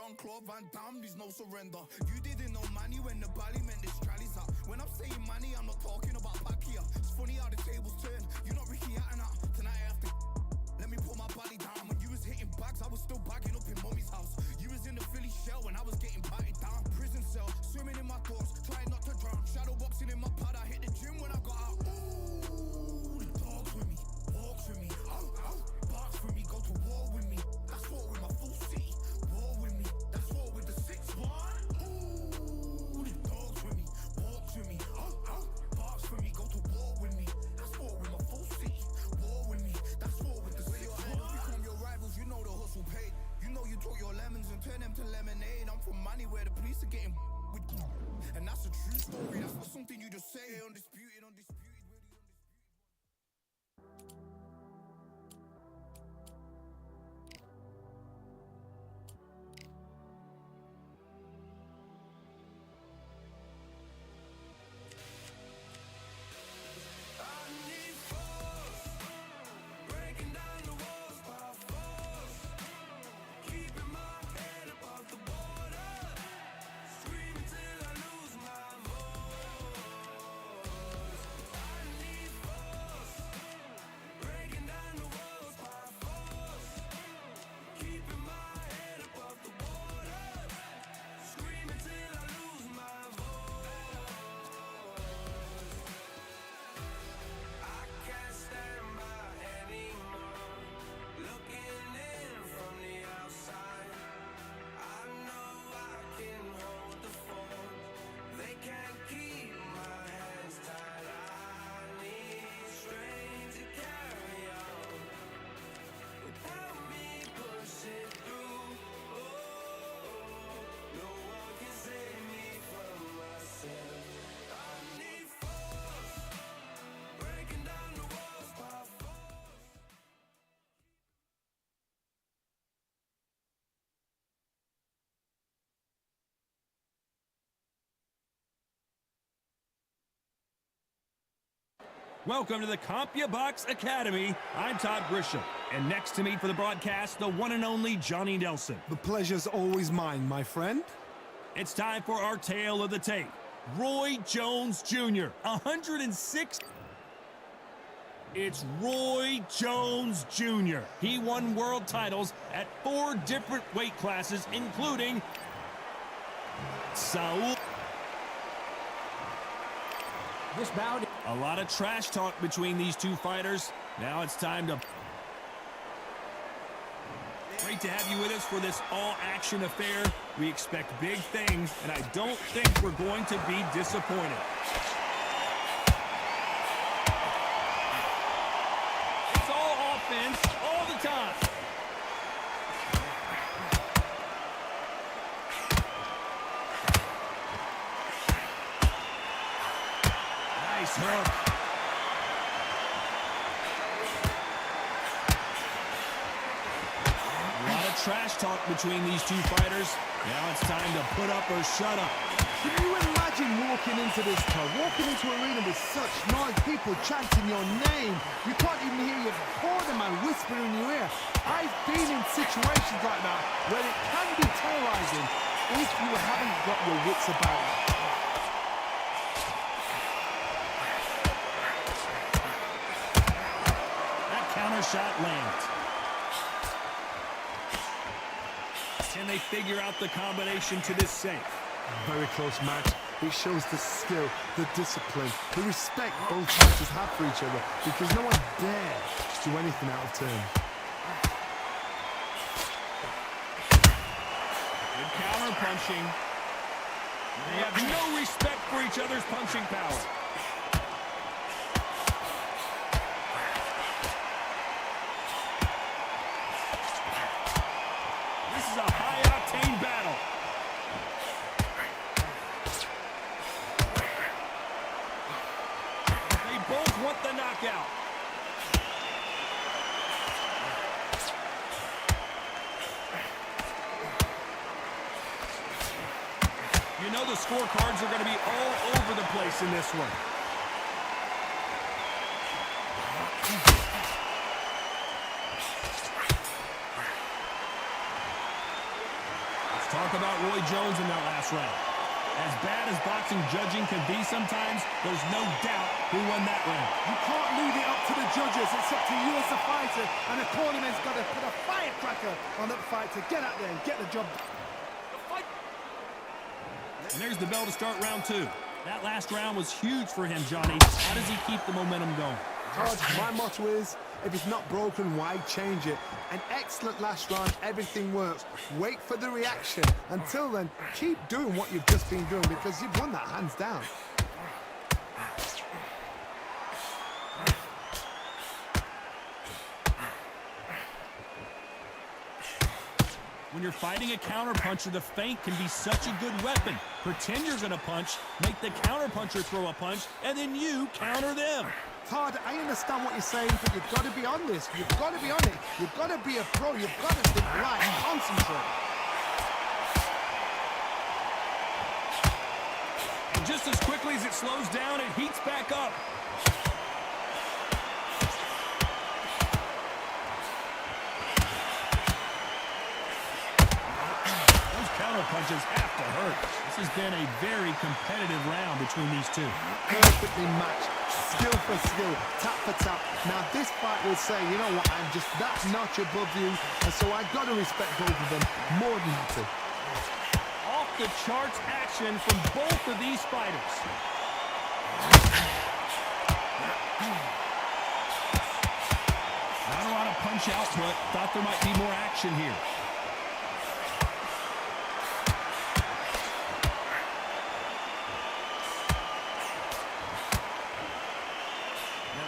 Jean-Claude Van Damme, there's no surrender. You didn't know money when the bally meant this trally's up. When I'm saying money, I'm not talking about Pacquiao. It's funny how the tables turn. You're not Ricky Hatton. Tonight I have to let me put my body down. When you was hitting bags, I was still bagging up in mommy's house. You was in the Philly shell when I was getting patted down. Prison cell, swimming in my thoughts, trying not to drown. Shadow boxing in my pad, I hit the gym when I got out. Ooh, the dogs with me, walks with me, barks with me, go to war with me. That's war with my full city. War with me, that's war with the 6-1. Ooh, the dogs with me, walks with me, barks with me, go to war with me. That's war with my full city. War with me, that's war with the 6-1. Become your rivals, you know the hustle paid. You know you took your lemons and turn them to lemonade. I'm from money where the police are getting with you. And that's a true story, that's not something you just say. Undisputed, undisputed, really undisputed. Welcome to the CompuBox Academy. I'm Todd Grisham, and next to me for the broadcast, the one and only Johnny Nelson. The pleasure's always mine, my friend. It's time for our tale of the tape. Roy Jones Jr., 106. It's Roy Jones Jr. He won world titles at 4 different weight classes, including Saul. This bout. A lot of trash talk between these two fighters. Now it's time to... Great to have you with us for this all-action affair. We expect big things, and I don't think we're going to be disappointed. It's all offense all the time. Nice hook. A lot of trash talk between these two fighters. Now it's time to put up or shut up. Can you imagine walking into this club, walking into an arena with such noise, people chanting your name? You can't even hear your corner man whisper in your ear. I've been in situations like that where it can be terrorizing if you haven't got your wits about you. Shot lands. Can they figure out the combination to this safe? Very close match. It shows the skill, the discipline, the respect both fighters have for each other, because no one dares do anything out of turn. Good counter punching. They have no respect for each other's punching power. A high-octane battle. They both want the knockout. You know the scorecards are going to be all over the place in this one. Talk about Roy Jones in that last round. As bad as boxing judging can be sometimes, there's no doubt who won that round. You can't leave it up to the judges. It's up to you as a fighter, and the cornerman's got to put a firecracker on that fight to get out there and get the job done. And there's the bell to start round 2. That last round was huge for him, Johnny. How does he keep the momentum going? Todd, my motto is, if it's not broken, why change it? An excellent last round, everything works. Wait for the reaction. Until then, keep doing what you've just been doing because you've won that hands down. When you're fighting a counterpuncher, the feint can be such a good weapon. Pretend you're going to punch, make the counterpuncher throw a punch, and then you counter them. Todd, I understand what you're saying, but you've got to be on this. You've got to be on it. You've got to be a pro. You've got to think right and concentrate. And just as quickly as it slows down, it heats back up. Those counter punches have to hurt. This has been a very competitive round between these two. Perfectly matched. Skill for skill, tap for tap. Now this fight will say, you know what, I'm just that notch above you, and so I've got to respect both of them more than happy. Off the charts action from both of these fighters. Not a lot of punch output. Thought there might be more action here.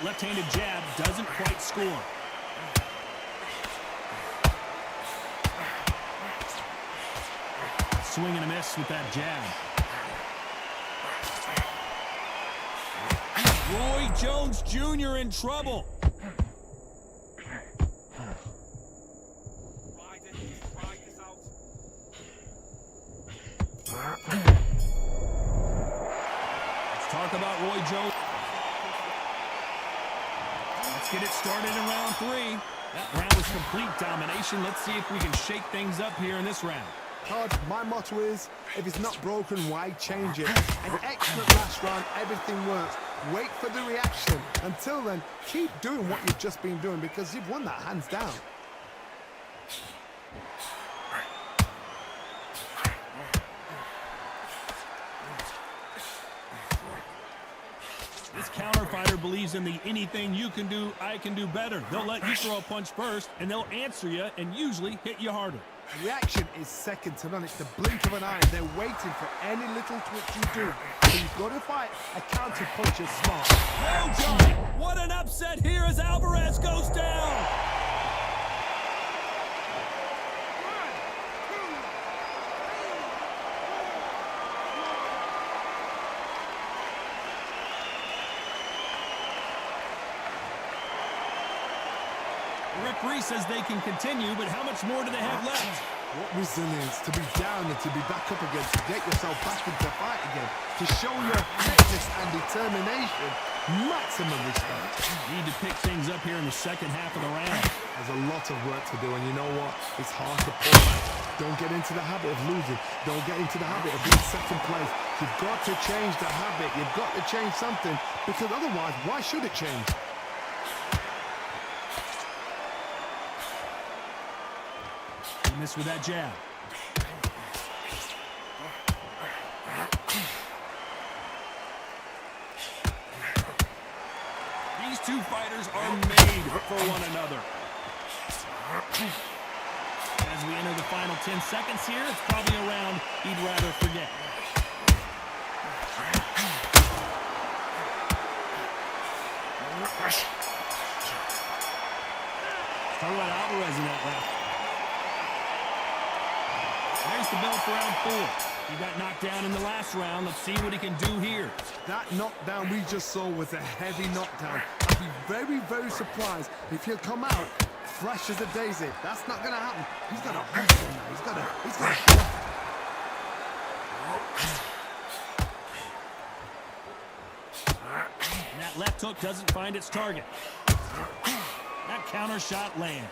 Left-handed jab doesn't quite score. Swing and a miss with that jab. Roy Jones Jr. in trouble. Let's talk about Roy Jones. Let's get it started in round 3. That round was complete domination. Let's see if we can shake things up here in this round. Todd, my motto is, if it's not broken, why change it? An excellent last round, everything works. Wait for the reaction. Until then, keep doing what you've just been doing because you've won that hands down. This counter fighter believes in the anything you can do, I can do better. They'll let you throw a punch first, and they'll answer you and usually hit you harder. Reaction is second to none. It's the blink of an eye. They're waiting for any little twitch you do. So you've got to fight a counter puncher smart. Oh, Johnny, what an upset here as Alvarez goes down. The referee says they can continue, but how much more do they have left? What resilience to be down and to be back up again, to get yourself back into fight again, to show your fitness and determination. Maximum respect. Need to pick things up here in the second half of the round. There's a lot of work to do, and you know what? It's hard to pull back. Don't get into the habit of losing. Don't get into the habit of being second place. You've got to change the habit. You've got to change something, because otherwise, why should it change? Miss with that jab. These two fighters are made for one another. As we enter the final 10 seconds here, it's probably a round he'd rather forget. Talk about Alvarez in that round. There's the bell for round 4. He got knocked down in the last round. Let's see what he can do here. That knockdown we just saw was a heavy knockdown. I'd be very, very surprised if he'll come out fresh as a daisy. That's not going to happen. He's got a hustle now. He's got a And that left hook doesn't find its target. That counter shot lands.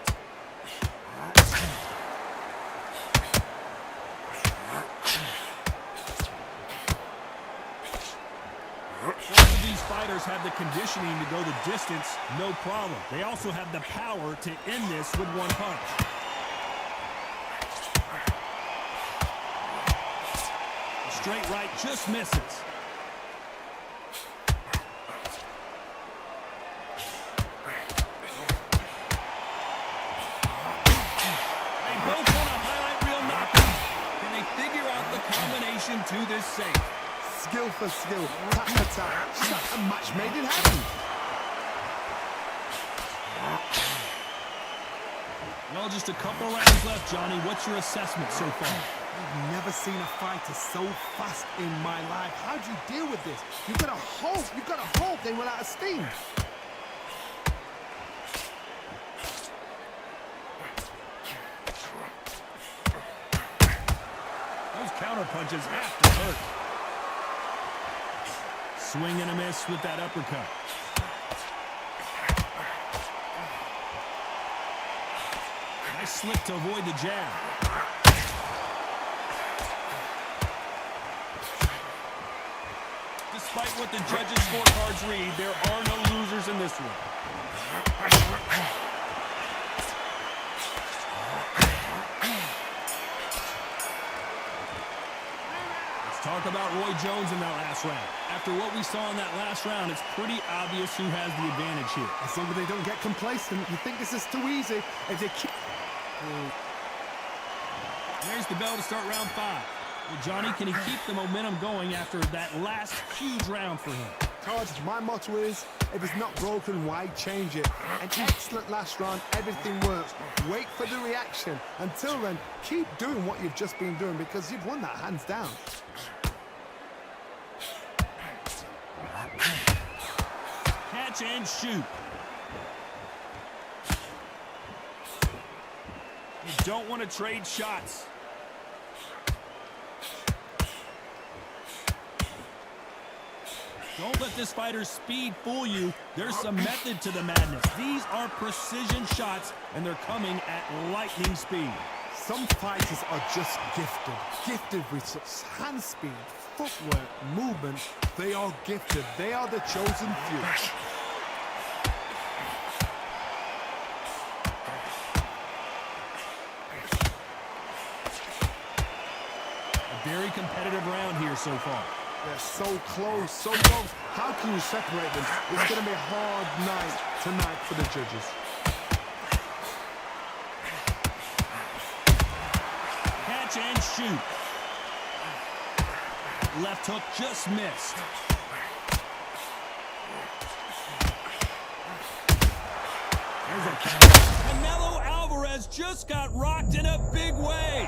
fighters have the conditioning to go the distance, no problem. They also have the power to end this with one punch. Straight right just misses. They both want a highlight reel knockout. Can they figure out the combination to this safe? Skill for skill, tap for tap. It's like a match made in heaven. Well, just a couple rounds left, Johnny. What's your assessment so far? I've never seen a fighter so fast in my life. How do you deal with this? You've got to hope they run out of steam. Those counter punches have to hurt. Swing and a miss with that uppercut. Nice slip to avoid the jab. Despite what the judges' scorecards read, there are no losers in this one. Talk about Roy Jones in that last round. After what we saw in that last round, it's pretty obvious who has the advantage here. As long as they don't get complacent, you think this is too easy. If they keep... There's the bell to start round 5. Well, Johnny, can he keep the momentum going after that last huge round for him? Todd, my motto is, if it's not broken, why change it? An excellent last round, everything works. Wait for the reaction. Until then, keep doing what you've just been doing because you've won that hands down. Catch and shoot. You don't want to trade shots. Don't let this fighter's speed fool you. There's some method to the madness. These are precision shots, and they're coming at lightning speed. Some fighters are just gifted with such hand speed, footwork, movement. They are gifted. They are the chosen few. A very competitive round here so far. They're so close, so close. How can you separate them? It's going to be a hard night tonight for the judges. Catch and shoot. Left hook just missed. There's a count. Canelo Alvarez just got rocked in a big way.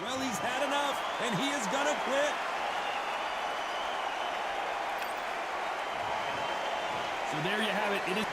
Well, he's had enough, and he is gonna quit. So there you have it. It is.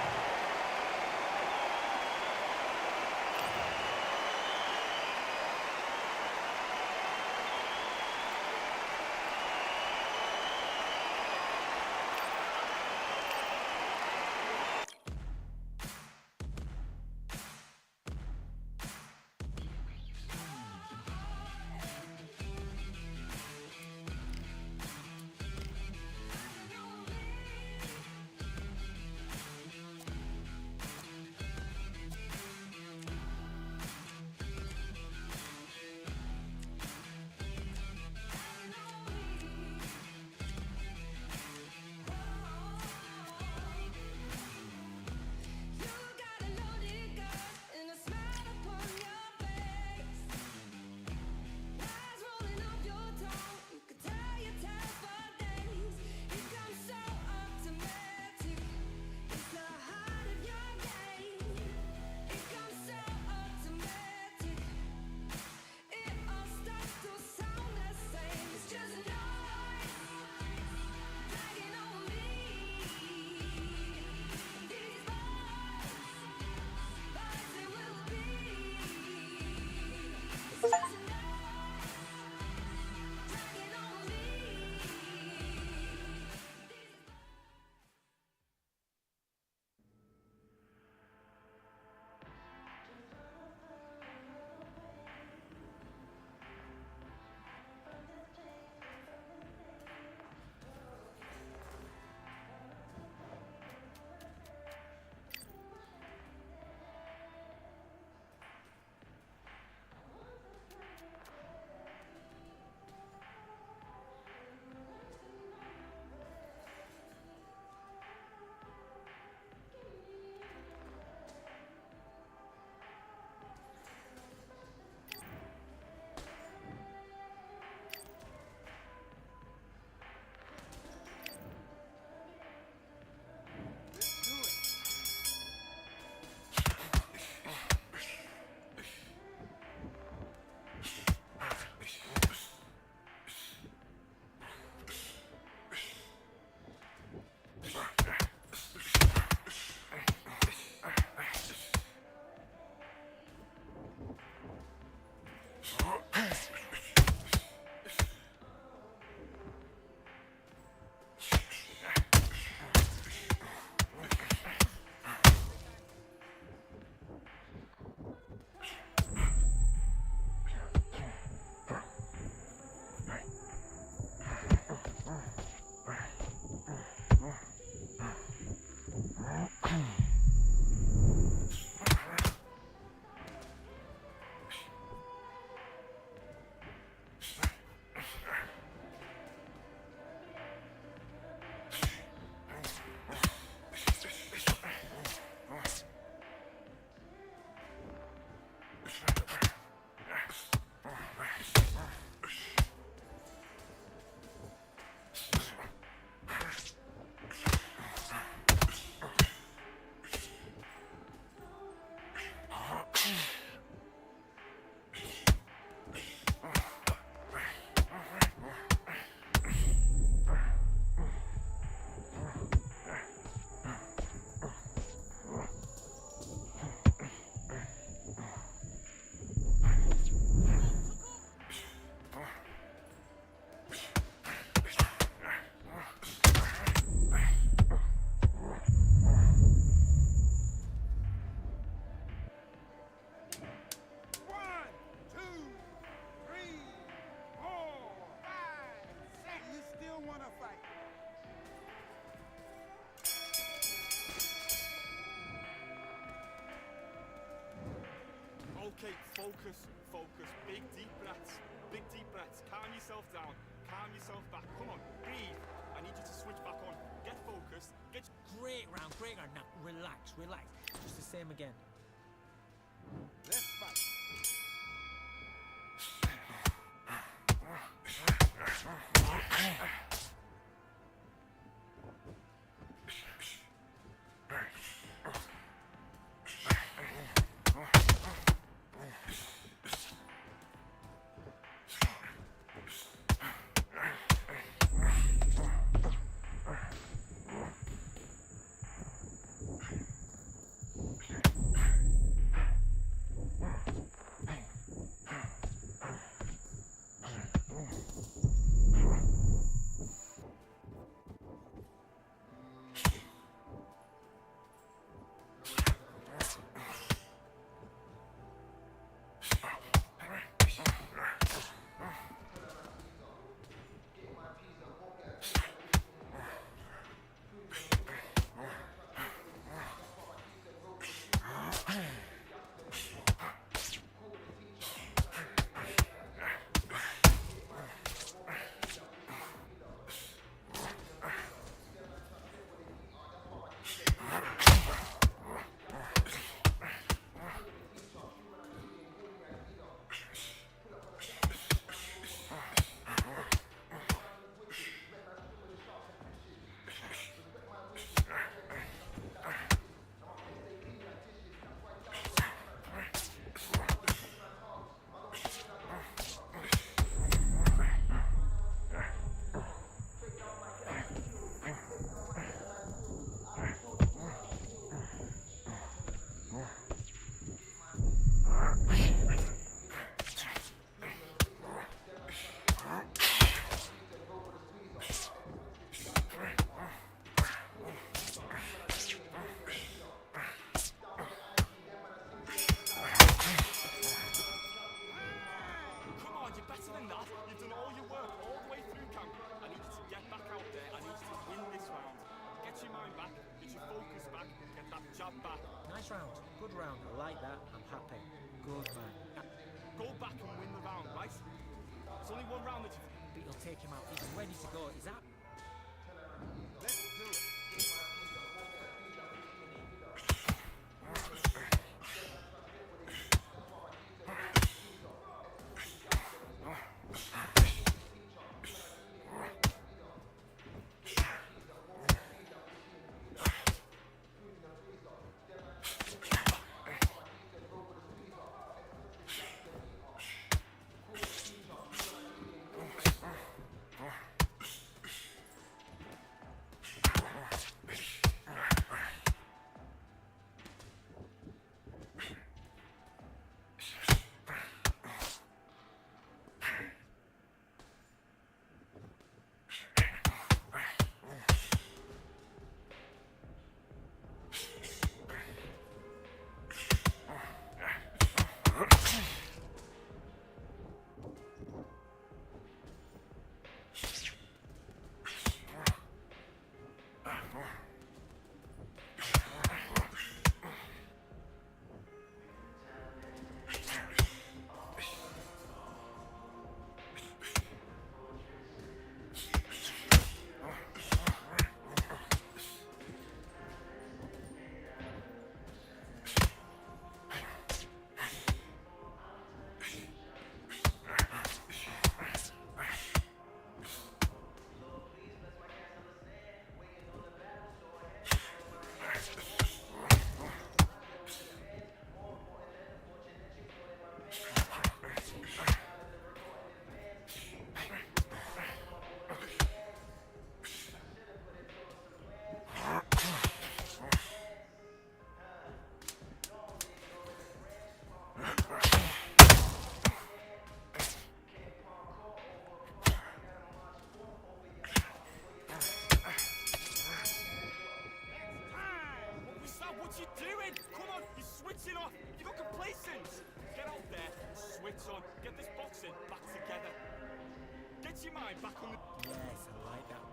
wanna fight? Okay, focus, focus. Big deep breaths. Big deep breaths. Calm yourself down. Calm yourself back. Come on, breathe. I need you to switch back on. Get focused. Get. Great round, great round. Now, relax, relax. Just the same again. Let's fight. Nice round. Good round. I like that. I'm happy. Good man. Go back and win the round, right? It's only one round that you... But you'll take him out. He's ready to go. Is that... Let's do it. Get your mind back on the... Yes, I like that.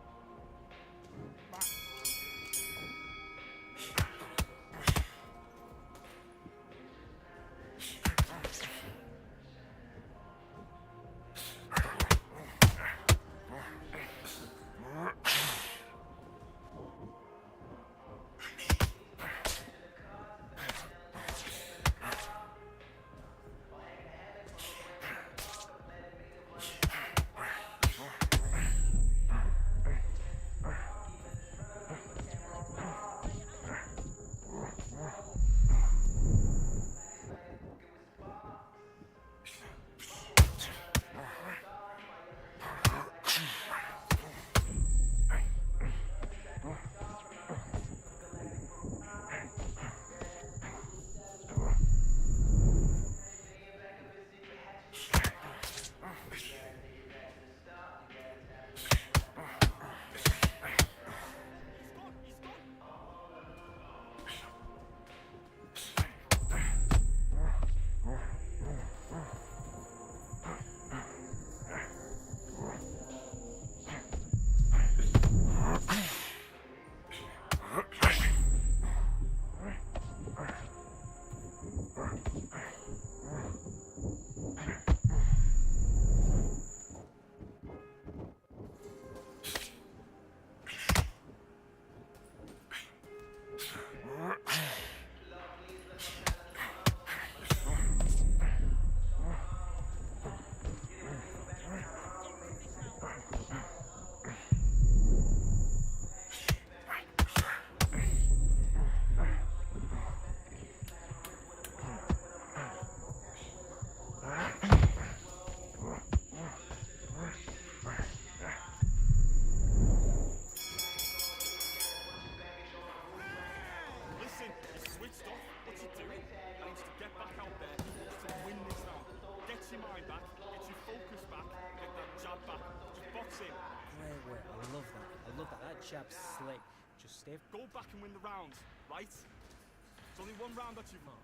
Listen, you switched off. What you doing? I need you to get back out there to win this round. Get your mind back, get your focus back, get that jab back. Just box in. Great work. I love that. I love that. That jab's slick. Just stay Go back and win the round, right? It's only one round that you've... calm.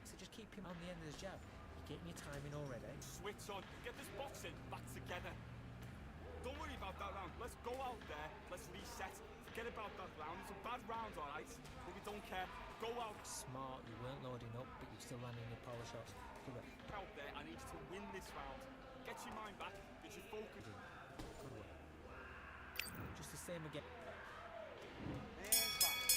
So just keep him on the end of his jab. You're getting your timing already. Switch on. Get this boxing back together. Don't worry about that round. Let's go out there. Let's reset. Forget about that round. It's a bad round, alright? But we don't care. Go out. Smart. You weren't loading up, but you're still landing your power shots. Good work. Out there. I need you to win this round. Get your mind back. Get your focus. Good work. Just the same again. Hands back.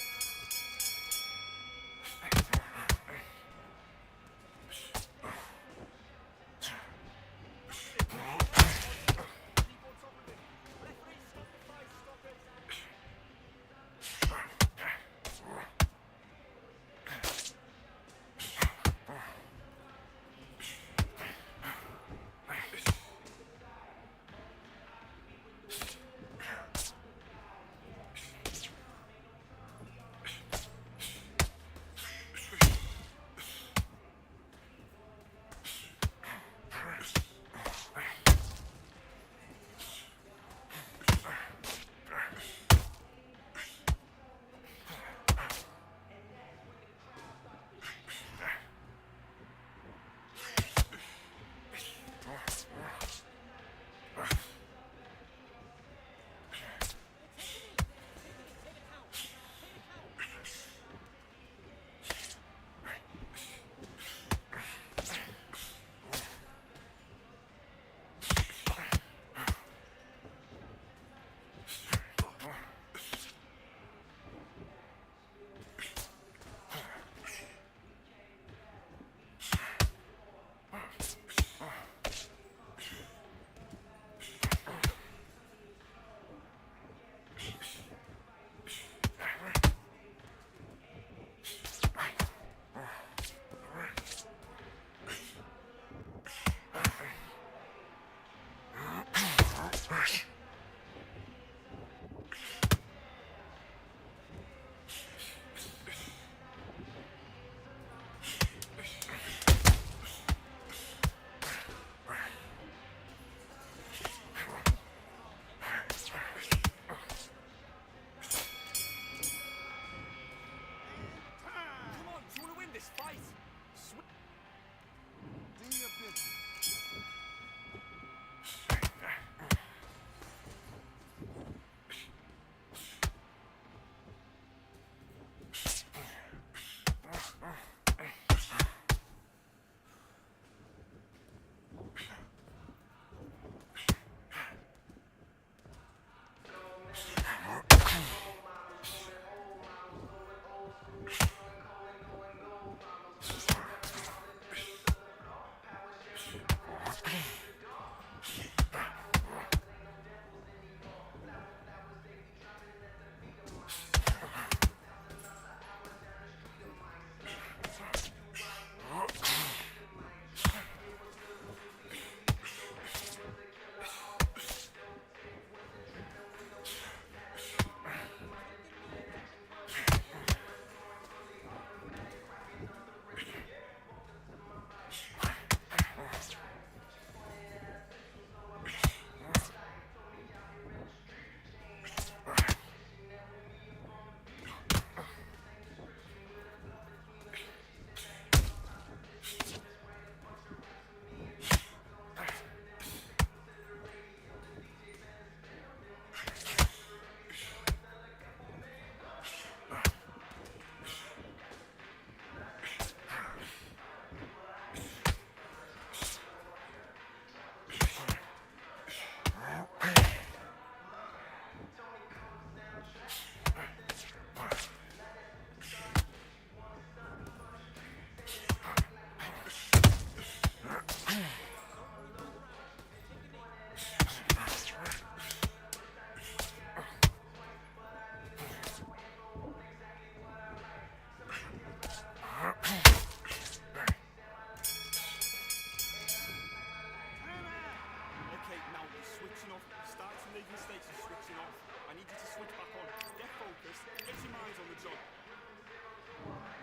big mistakes are switching off. I need you to switch back on. Get focused. Get your minds on the job.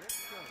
Let's go.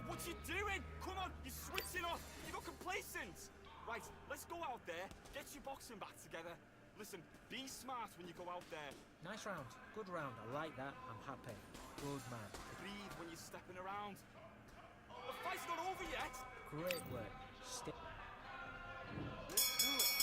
What you doing? Come on, you're switching off. You got complacent. Right, let's go out there, get your boxing back together. Listen, be smart when you go out there. Nice round. Good round. I like that. I'm happy. Good man. Breathe when you're stepping around. The fight's not over yet. Great work. Stay. Let's do it.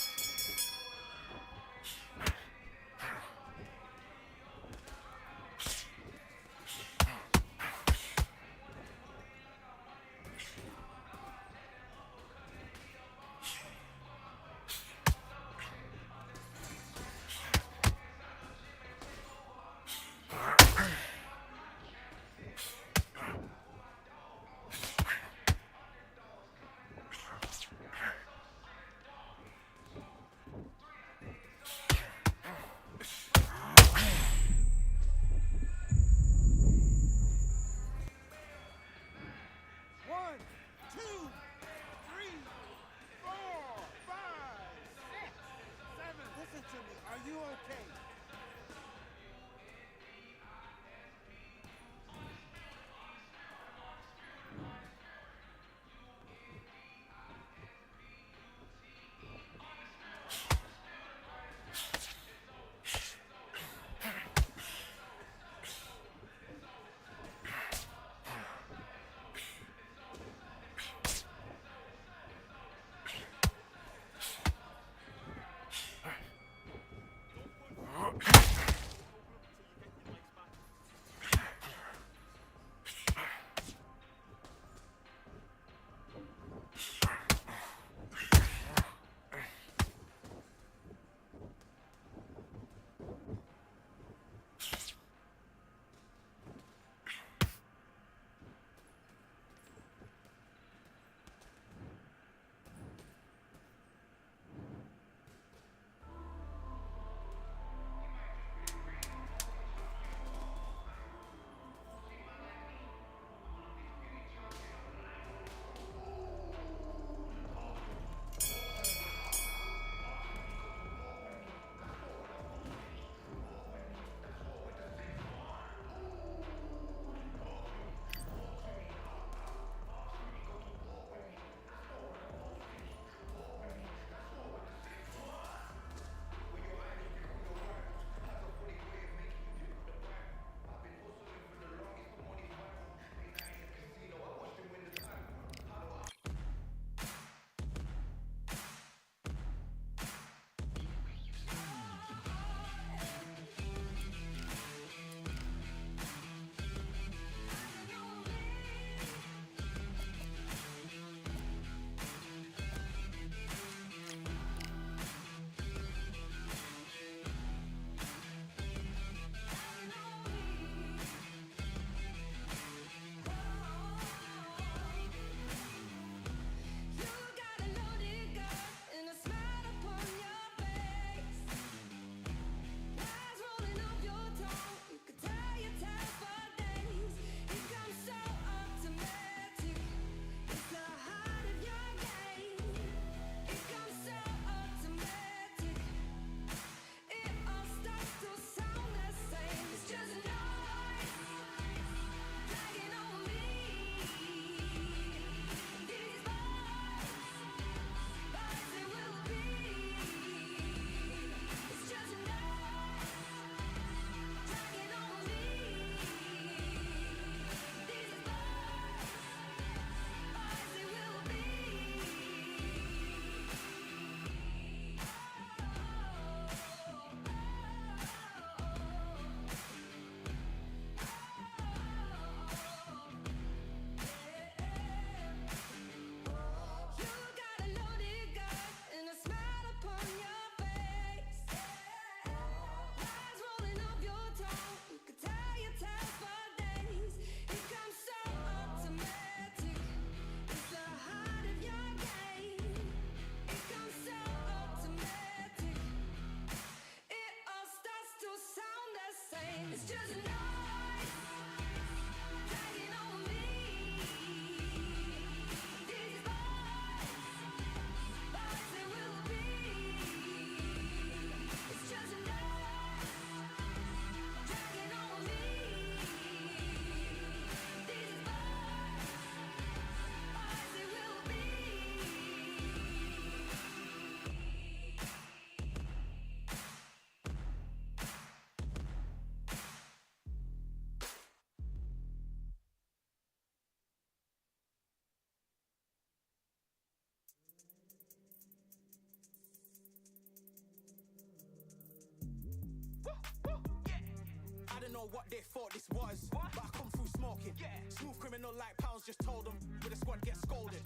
know what they thought this was, but I come through smoking. Smooth criminal like pounds, just told them with a squad get scolded.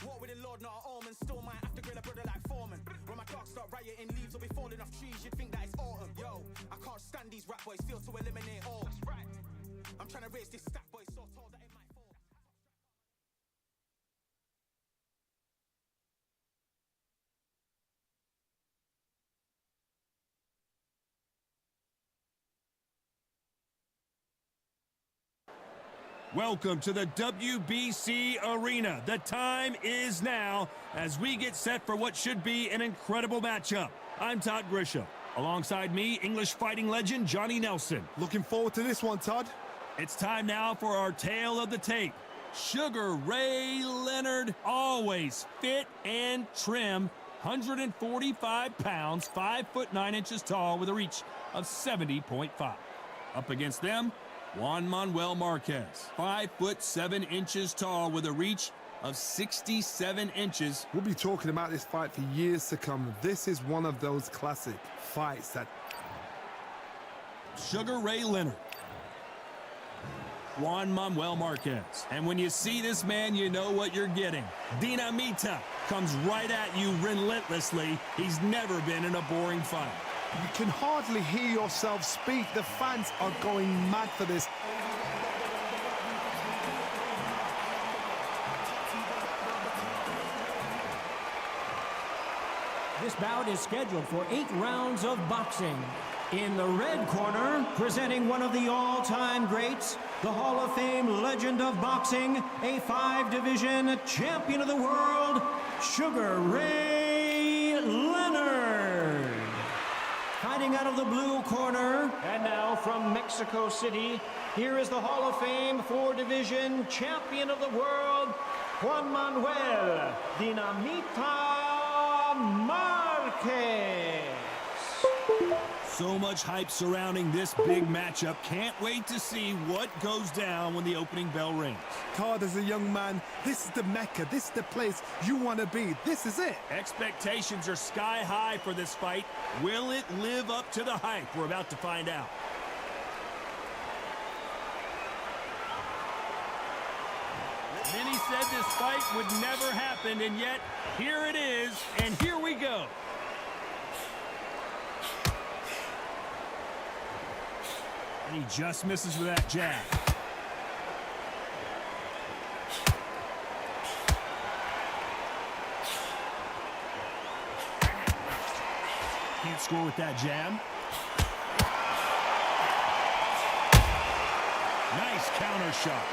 War with the Lord, not an omen. Still might have to grill a brother like Foreman. When my dogs start rioting, leaves will be falling off trees. You'd think that it's autumn. Yo, I can't stand these rap boys. Feel to eliminate all. I'm trying to raise this stat boy, so tall that it might fall. Welcome to the WBC Arena. The time is now as we get set for what should be an incredible matchup. I'm Todd Grisham. Alongside me, English fighting legend Johnny Nelson. Looking forward to this one, Todd. It's time now for our tale of the tape. Sugar Ray Leonard, always fit and trim, 145 pounds, 5'9" tall with a reach of 70.5. Up against them, Juan Manuel Marquez, 5'7" tall with a reach of 67 inches. We'll be talking about this fight for years to come. This is one of those classic fights that... Sugar Ray Leonard, Juan Manuel Marquez. And when you see this man, you know what you're getting. Dinamita comes right at you relentlessly. He's never been in a boring fight. You can hardly hear yourself speak. The fans are going mad for this. This bout is scheduled for 8 rounds of boxing. In the red corner, presenting one of the all-time greats, the Hall of Fame legend of boxing, a 5-division champion of the world, Sugar Ray Leonard. Fighting out of the blue corner, and now from Mexico City, here is the Hall of Fame 4-division champion of the world, Juan Manuel Dinamita Marquez. So much hype surrounding this big matchup. Can't wait to see what goes down when the opening bell rings. Todd, as a young man, this is the Mecca. This is the place you want to be. This is it. Expectations are sky high for this fight. Will it live up to the hype? We're about to find out. Many said this fight would never happen, and yet here it is, and here we go. And he just misses with that jab. Can't score with that jab. Nice counter shot.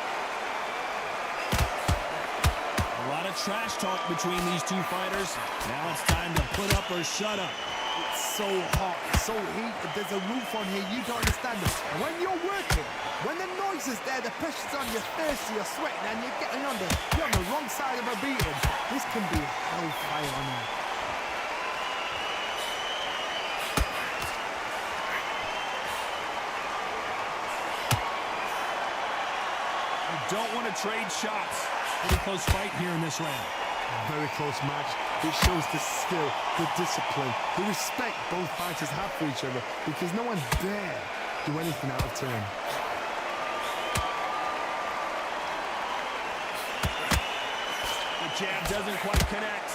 A lot of trash talk between these two fighters. Now it's time to put up or shut up. It's so hot, so heated. There's a roof on here. You don't understand it. And when you're working, when the noise is there, the pressure's on, you're thirsty, you're sweating, and you're on the wrong side of a beating. This can be hellfire on you. Don't want to trade shots. Pretty close fight here in this round. Very close match. It shows the skill, the discipline, the respect both fighters have for each other, because no one dare do anything out of turn. The jab doesn't quite connect.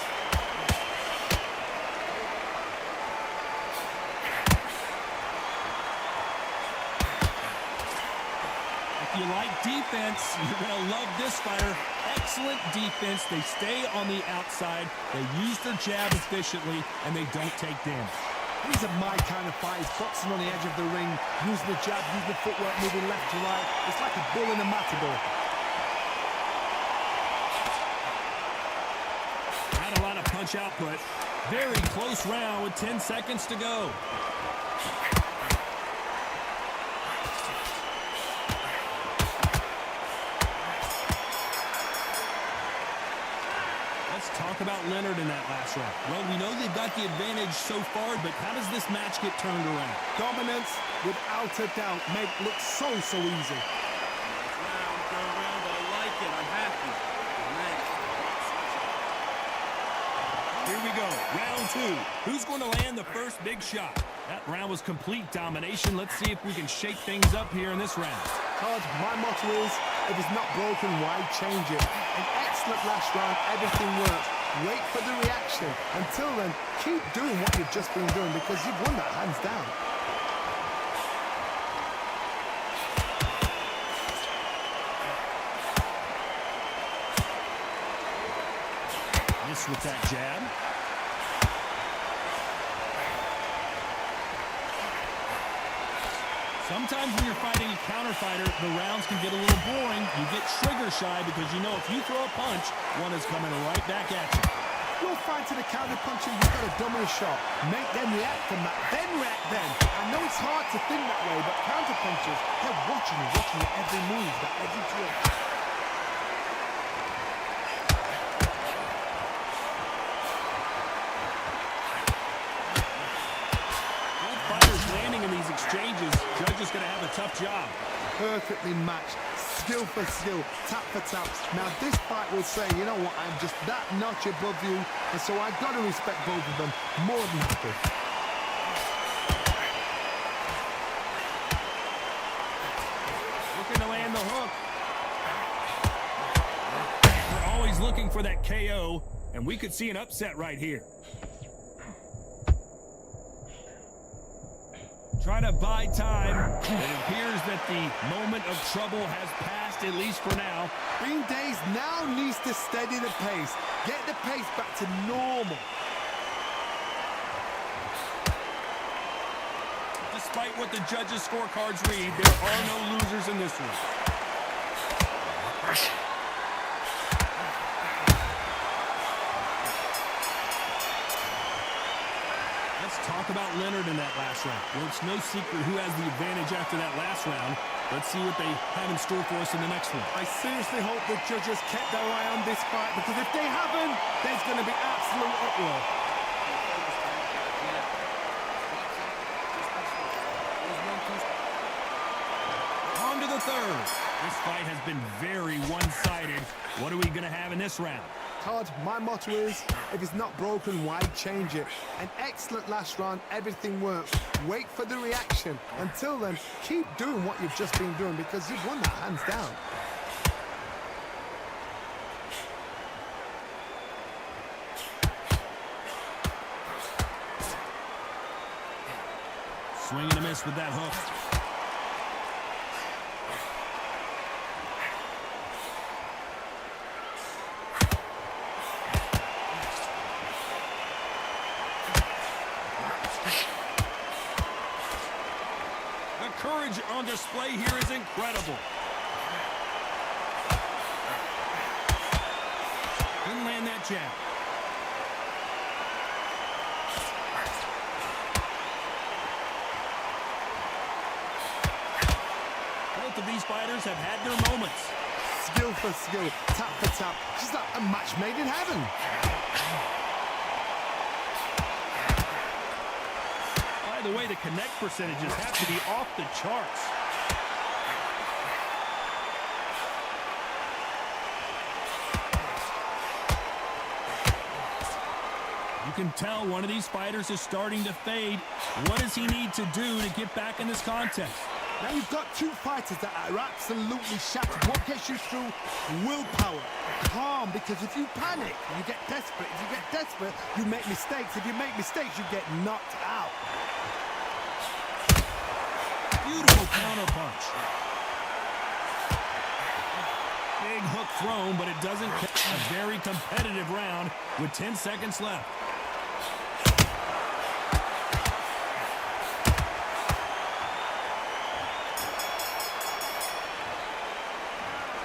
If you like defense, you're going to love this fighter. Excellent defense. They stay on the outside. They use their jab efficiently, and they don't take damage. These are my kind of fighters, boxing on the edge of the ring, using the jab, using the footwork, moving left to right. It's like a bull in a matador. Not a lot of punch output. Very close round with 10 seconds to go. Talk about Leonard in that last round. Well, we know they've got the advantage so far, but how does this match get turned around? Dominance, without a doubt, make look so easy. Round, go round, I like it, I'm happy. Here we go, round 2. Who's going to land the first big shot? That round was complete domination. Let's see if we can shake things up here in this round. Todd, my motto is, if it's not broken, why change it? An excellent last round, everything works. Wait for the reaction. Until then, keep doing what you've just been doing because you've won that hands down. Miss with that jab. Sometimes when you're fighting a counter fighter, the rounds can get a little boring. You get trigger shy because you know if you throw a punch, one is coming right back at you. You're fighting a counter punching, you've got a dominant shot. Make them react from that, then react then. I know it's hard to think that way, but counter punchers, they're watching your every move, that every twist. Exchanges, judge is going to have a tough job. Perfectly matched, skill for skill, tap for tap. Now this fight will say, you know what, I'm just that notch above you, and so I've got to respect both of them more than happy. Looking to land the hook. We're always looking for that KO, and we could see an upset right here. Trying to buy time. It appears that the moment of trouble has passed, at least for now. Green Days now needs to steady the pace. Get the pace back to normal. Despite what the judges' scorecards read, there are no losers in this one. Talk about Leonard in that last round. Well, it's no secret who has the advantage after that last round. Let's see what they have in store for us in the next one. I seriously hope the judges kept their eye on this fight, because if they haven't, there's going to be absolute uproar. On to the third. This fight has been very one-sided. What are we going to have in this round? Todd, my motto is, if it's not broken, why change it? An excellent last round, everything works. Wait for the reaction. Until then, keep doing what you've just been doing because you've won that hands down. Swing and a miss with that hook. Courage on display here is incredible. Couldn't land that jab. Both of these fighters have had their moments. Skill for skill, tap for tap. She's like a match made in heaven. By the way, the connect percentages have to be off the charts. You can tell one of these fighters is starting to fade. What does he need to do to get back in this contest? Now you've got two fighters that are absolutely shattered. What gets you through? Willpower. Calm, because if you panic, you get desperate. If you get desperate, you make mistakes. If you make mistakes, you get knocked out. Beautiful counter punch. Big hook thrown, but it doesn't catch. A very competitive round with 10 seconds left.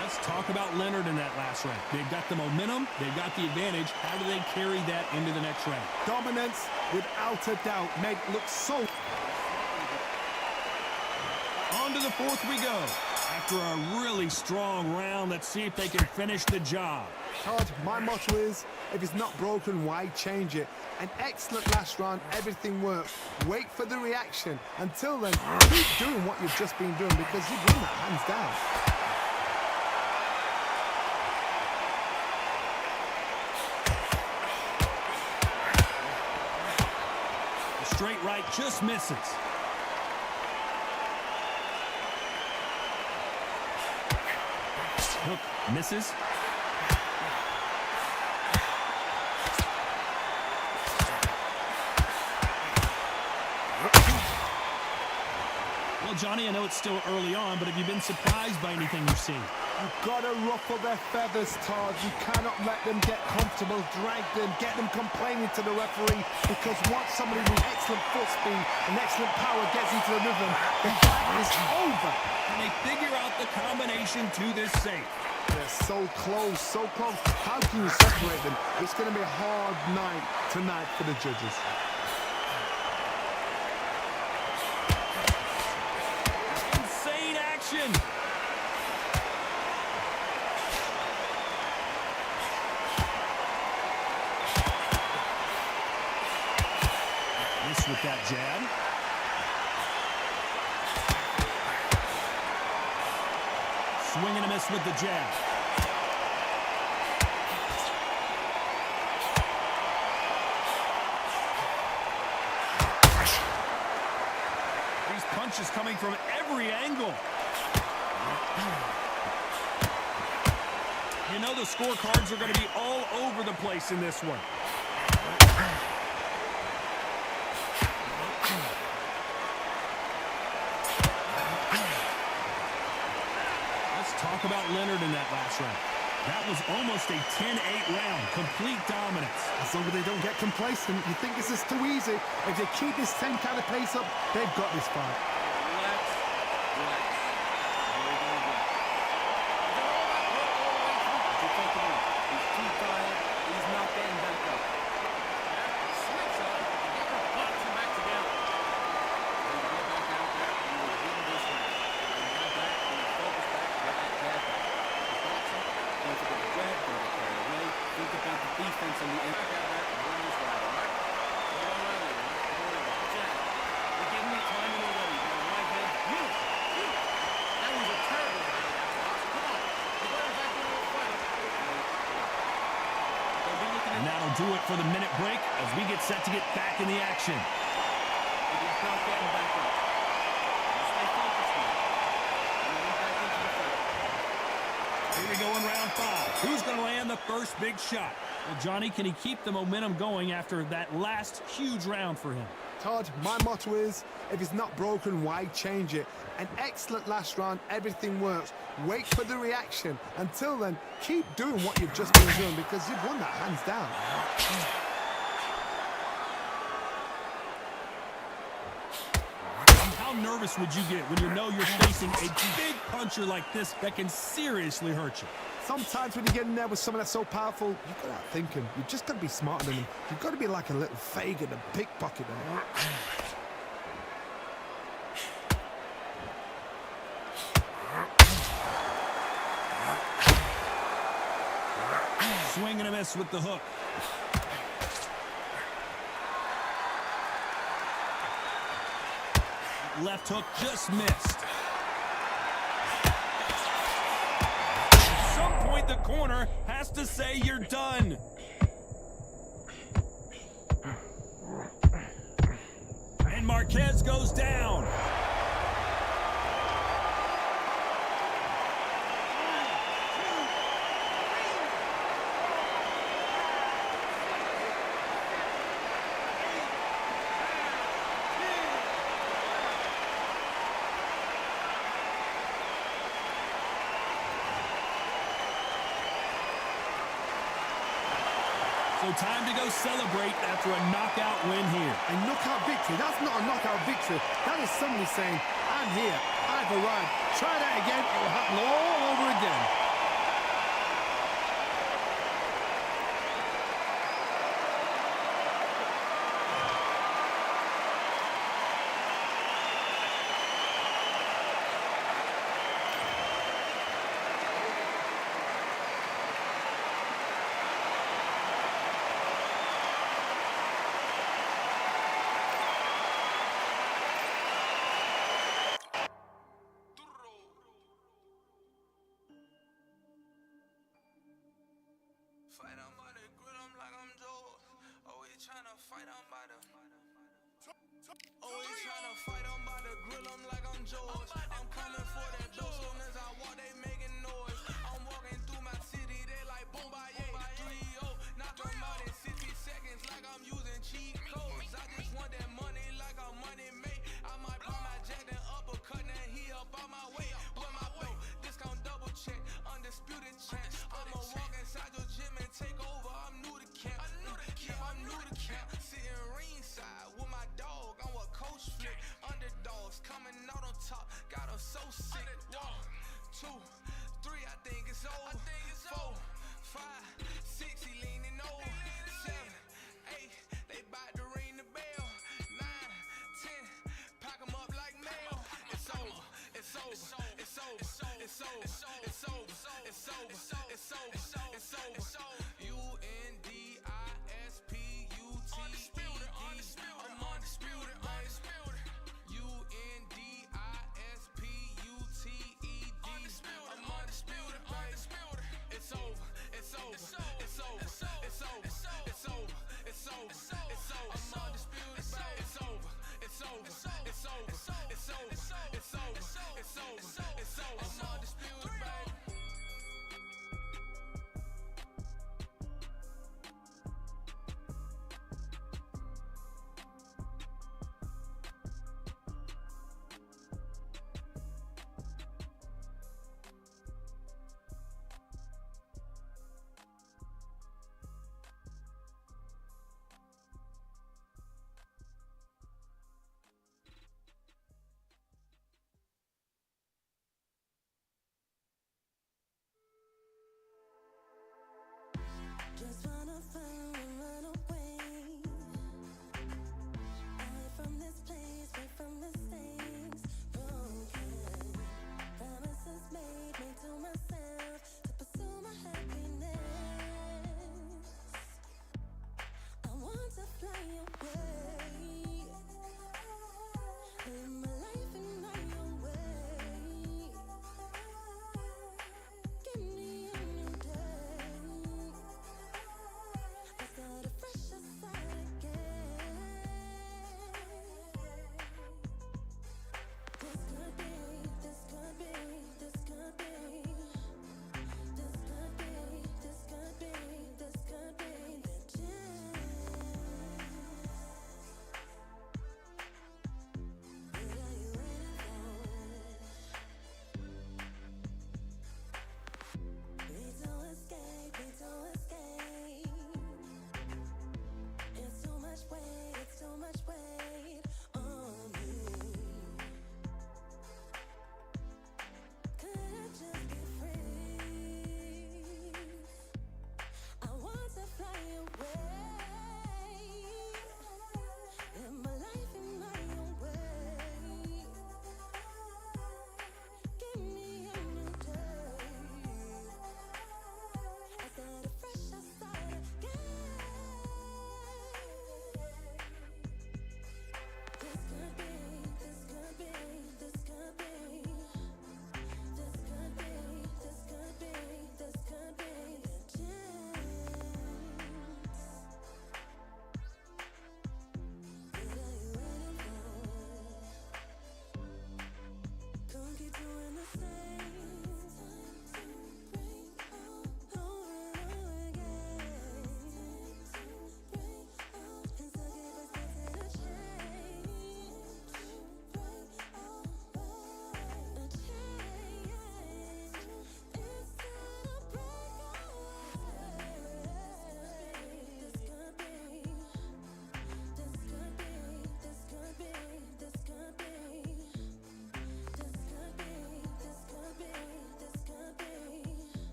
Let's talk about Leonard in that last round. They've got the momentum, they've got the advantage. How do they carry that into the next round? Dominance, without a doubt, made it look so... On to the fourth we go. After a really strong round, let's see if they can finish the job. Todd, my motto is, if it's not broken, why change it? An excellent last round, everything works. Wait for the reaction. Until then, keep doing what you've just been doing because you've won that hands down. Straight right just misses. Hook misses. Well, Johnny, I know it's still early on, but have you been surprised by anything you've seen? You've got to ruffle their feathers, Todd. You cannot let them get comfortable, drag them, get them complaining to the referee, because once somebody with excellent foot speed and excellent power gets into the rhythm, the fight is over. And they figure out the combination to this safe. They're so close, so close. How can you separate them? It's going to be a hard night tonight for the judges. Insane action. Miss with that jab. Swing and a miss with the jab. These punches coming from every angle. You know the scorecards are going to be all over the place in this one. Talk about Leonard in that last round. That was almost a 10-8 round. Complete dominance. As long as they don't get complacent, you think this is too easy. If they keep this same kind of pace up, they've got this fight. Relax. He's too tired. He's not getting back up. Switch up. Get your butts back together. When you get back out there, you will win this round. When you get back, you will focus back, get that jab back. The boxing, don't forget the jab, don't get carried away. Think about the defense on the end. Back out there and win this round, all right? Hold on right there, man. Don't worry about it. Jab. You're giving me timing already. You got right hand. You. That was a terrible round, that box. Come on. You better back into the fight. Don't be looking at And that'll do it for the minute break as we get set to get back in the action. He's not getting back up. Stay focused now. You're going back into the fight. Here we go in round 5. Who's going to land the first big shot? Well, Johnny, can he keep the momentum going after that last huge round for him? Todd, my motto is, if it's not broken, why change it? An excellent last round, everything works. Wait for the reaction. Until then, keep doing what you've just been doing, because you've won that hands down. How nervous would you get when you know you're facing a big puncher like this that can seriously hurt you? Sometimes when you get in there with someone that's so powerful, you've got to outthink him. You've just got to be smarter than him. You've got to be like a little Fagin and pickpocket him. Swing and a miss with the hook. Left hook just missed. At some point, the corner has to say you're done. And Marquez goes down. So time to go celebrate after a knockout win here. A knockout victory? That's not a knockout victory. That is somebody saying, I'm here, I've arrived. Try that again, it will happen all over again. Always tryna fight, I'm about to grill them like I'm George. I'm coming for that dough, soon as I walk, they making noise. I'm walking through my city, they like boom, by 3-0. Knock them out in 60 seconds like I'm using cheat codes. I just want that money like I'm money made. I might pop my jack and uppercut, and he up on my way. With my belt, discount double check, undisputed champ. I'ma walk inside your gym and take over, I'm new to camp. Yeah, I'm new to camp. Sitting ringside with my dog on what coach flick. Underdogs coming out on top, got them so sick. 1, 2, 3, I think it's over. 4, 5, 6, he leaning over. 7, 8, they bout to ring the bell. 9, 10, pack 'em up like mail. It's over, it's over, it's over, it's over, it's over, it's over, it's over, it's over, it's over. Undisputed. I'm undisputed, undisputed. Undisputed. I'm undisputed, undisputed. It's over, it's over, it's over, it's over, it's over, it's over, it's over, it's over. I'm undisputed, it's over, it's over, it's over, it's over, it's over, it's over, it's over. I'm undisputed, baby. Just wanna find and run away. Away from this place, away from mistakes. Broken promises made to myself to pursue my happiness. I want to fly away. Live my life in my own way. Give me a new day. I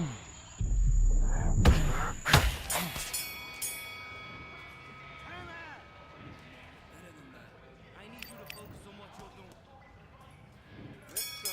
I need you to focus on what you're doing. Let's go.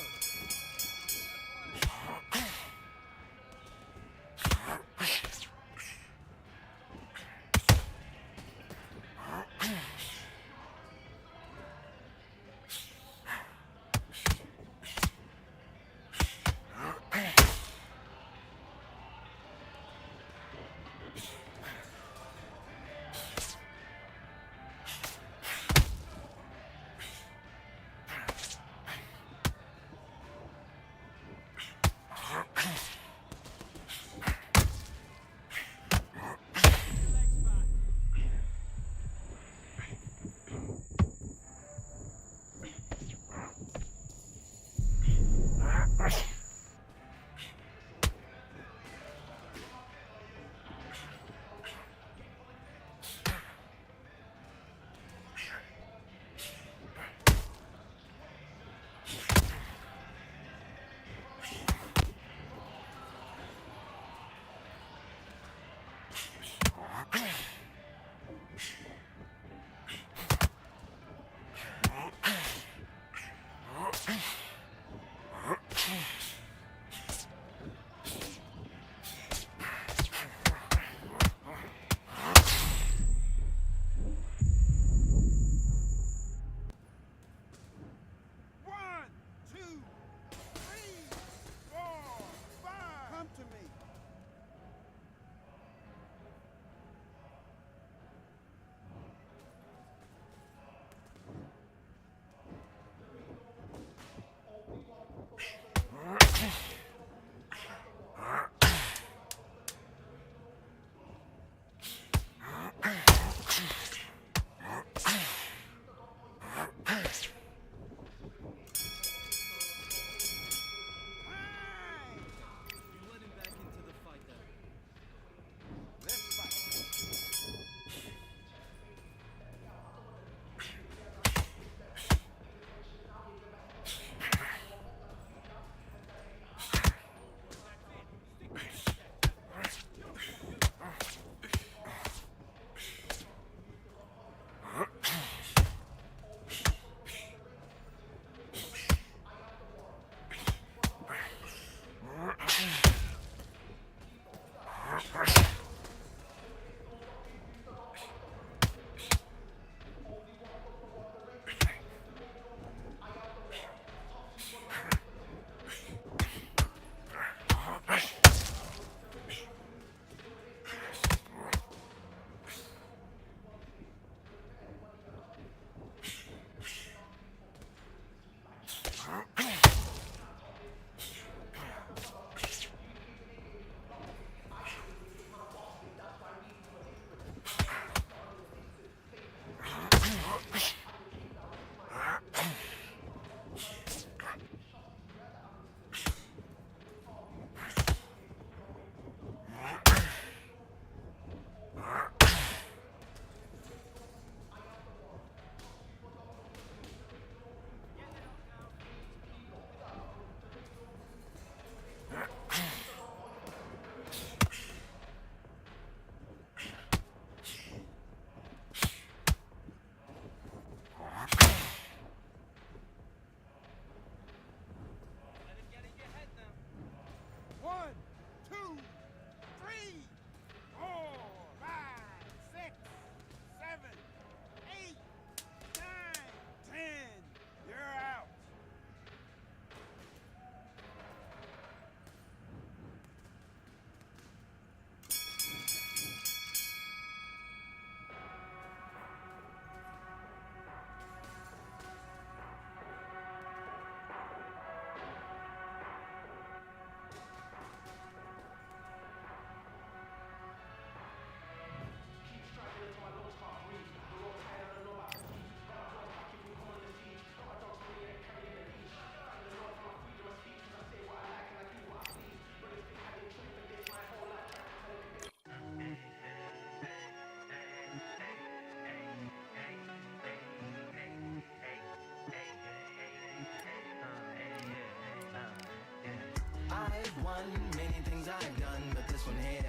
I've won many things I've done, but this one here,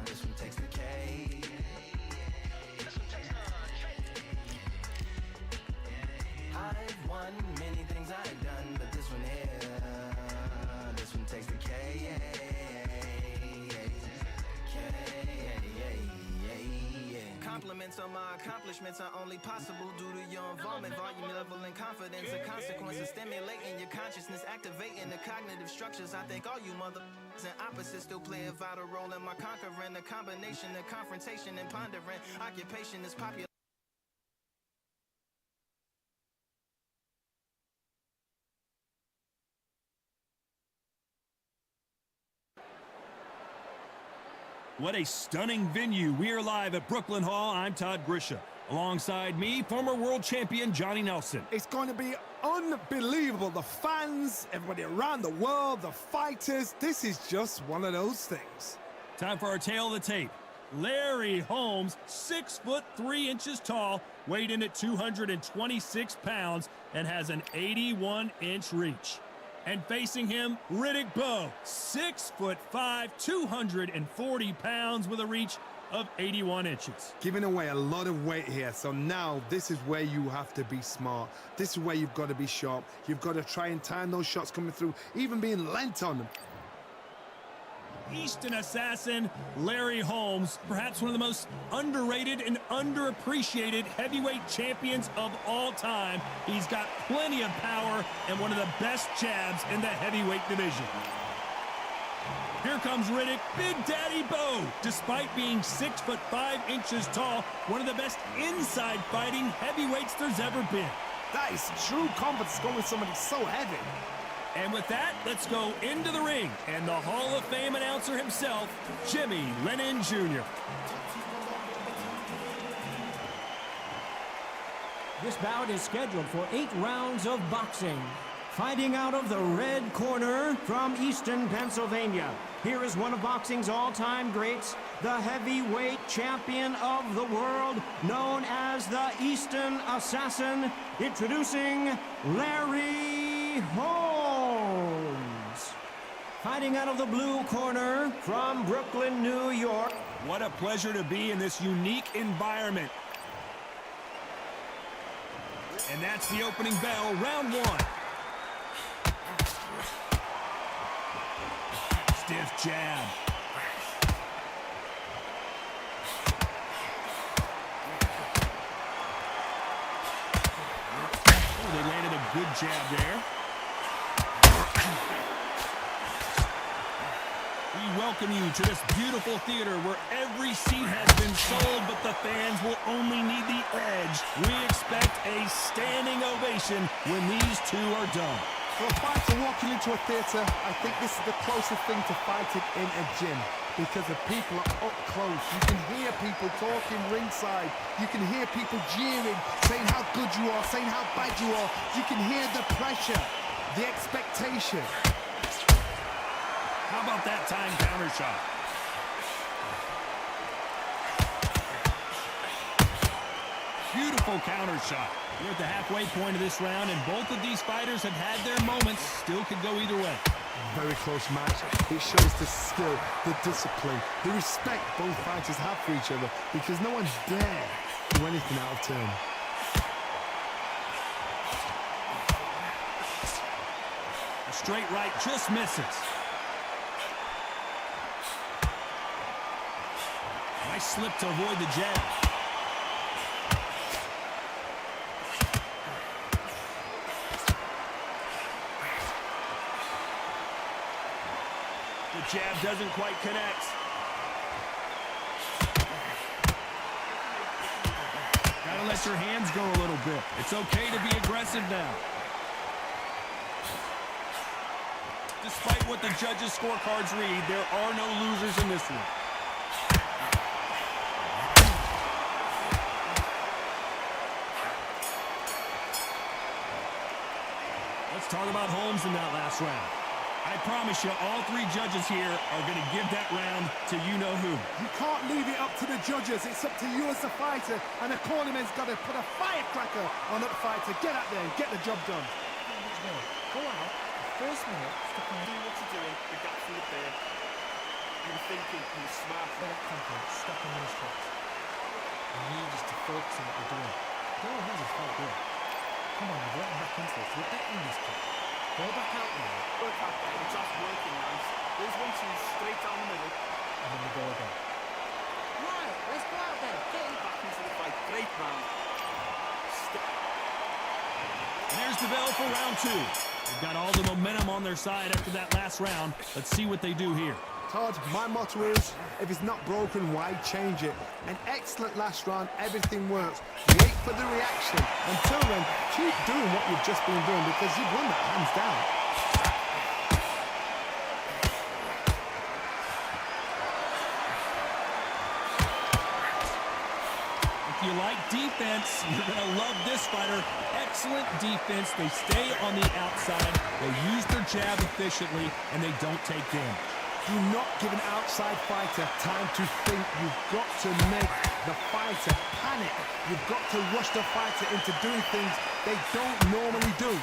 this one takes the cake. I've won many things I've done, but this one here, this one takes the cake. Compliments on my accomplishments are only possible due to your involvement, volume, level, and confidence. The consequences stimulating your consciousness, activating the cognitive structures. I think all you mother and opposites still play a vital role in my conquering. The combination of confrontation and pondering. Occupation is popular. What a stunning venue. We are live at Brooklyn Hall. I'm Todd Grisha. Alongside me, former world champion Johnny Nelson. It's going to be unbelievable. The fans, everybody around the world, the fighters. This is just one of those things. Time for our tale of the tape. Larry Holmes, 6'3" tall, weighed in at 226 pounds, and has an 81-inch reach. And facing him, Riddick Bowe, 6'5", 240 pounds with a reach of 81 inches. Giving away a lot of weight here, so now this is where you have to be smart. This is where you've got to be sharp. You've got to try and time those shots coming through, even being lent on them. Eastern assassin Larry Holmes, perhaps one of the most underrated and underappreciated heavyweight champions of all time. He's got plenty of power and one of the best jabs in the heavyweight division. Here comes Riddick, Big Daddy Bowe. Despite being 6'5" tall, one of the best inside fighting heavyweights there's ever been. That is true confidence going with somebody so heavy. And with that, let's go into the ring. And the Hall of Fame announcer himself, Jimmy Lennon Jr. This bout is scheduled for 8 rounds of boxing. Fighting out of the red corner from Easton, Pennsylvania, here is one of boxing's all-time greats, the heavyweight champion of the world, known as the Easton Assassin, introducing Larry Holmes. Fighting out of the blue corner from Brooklyn, New York. What a pleasure to be in this unique environment. And that's the opening bell, round one. Stiff jab. Oh, they landed a good jab there. We welcome you to this beautiful theater where every seat has been sold, but the fans will only need the edge. We expect a standing ovation when these two are done. For a fighter walking into a theatre, I think this is the closest thing to fighting in a gym because the people are up close. You can hear people talking ringside. You can hear people jeering, saying how good you are, saying how bad you are. You can hear the pressure, the expectation. How about that time counter shot? Beautiful counter shot. We're at the halfway point of this round, and both of these fighters have had their moments. Still could go either way. Very close match. It shows the skill, the discipline, the respect both fighters have for each other because no one dare do anything out of turn. A straight right just misses. Nice slip to avoid the jab. The jab doesn't quite connect. Gotta let your hands go a little bit. It's okay to be aggressive now. Despite what the judges' scorecards read, there are no losers in this one. Let's talk about Holmes in that last round. I promise you, all three judges here are going to give that round to you-know-who. You can't leave it up to the judges. It's up to you as the fighter, and the cornerman's got to put a firecracker on that fighter. Get out there and get the job done. Go out, the first minute, stick and do what you confidence, stopping in his tracks. I need us to focus on what we're doing. Go has his fight there. Come on, you've let him back into this. We're betting this kid. Go back out there. Work out there. The job's working, nice. There's 1-2 straight down the middle. And then we go again. Right, let's go out there. Get him Back into the fight. Great round. And there's the bell for round 2. They've got all the momentum on their side after that last round. Let's see what they do here. Todd, my motto is, if it's not broken, why change it? An excellent last round, everything works. Wait for the reaction. Until then, keep doing what you've just been doing because you've won that hands down. If you like defense, you're going to love this fighter. Excellent defense. They stay on the outside. They use their jab efficiently, and they don't take damage. Do not give an outside fighter time to think. You've got to make the fighter panic. You've got to rush the fighter into doing things they don't normally do.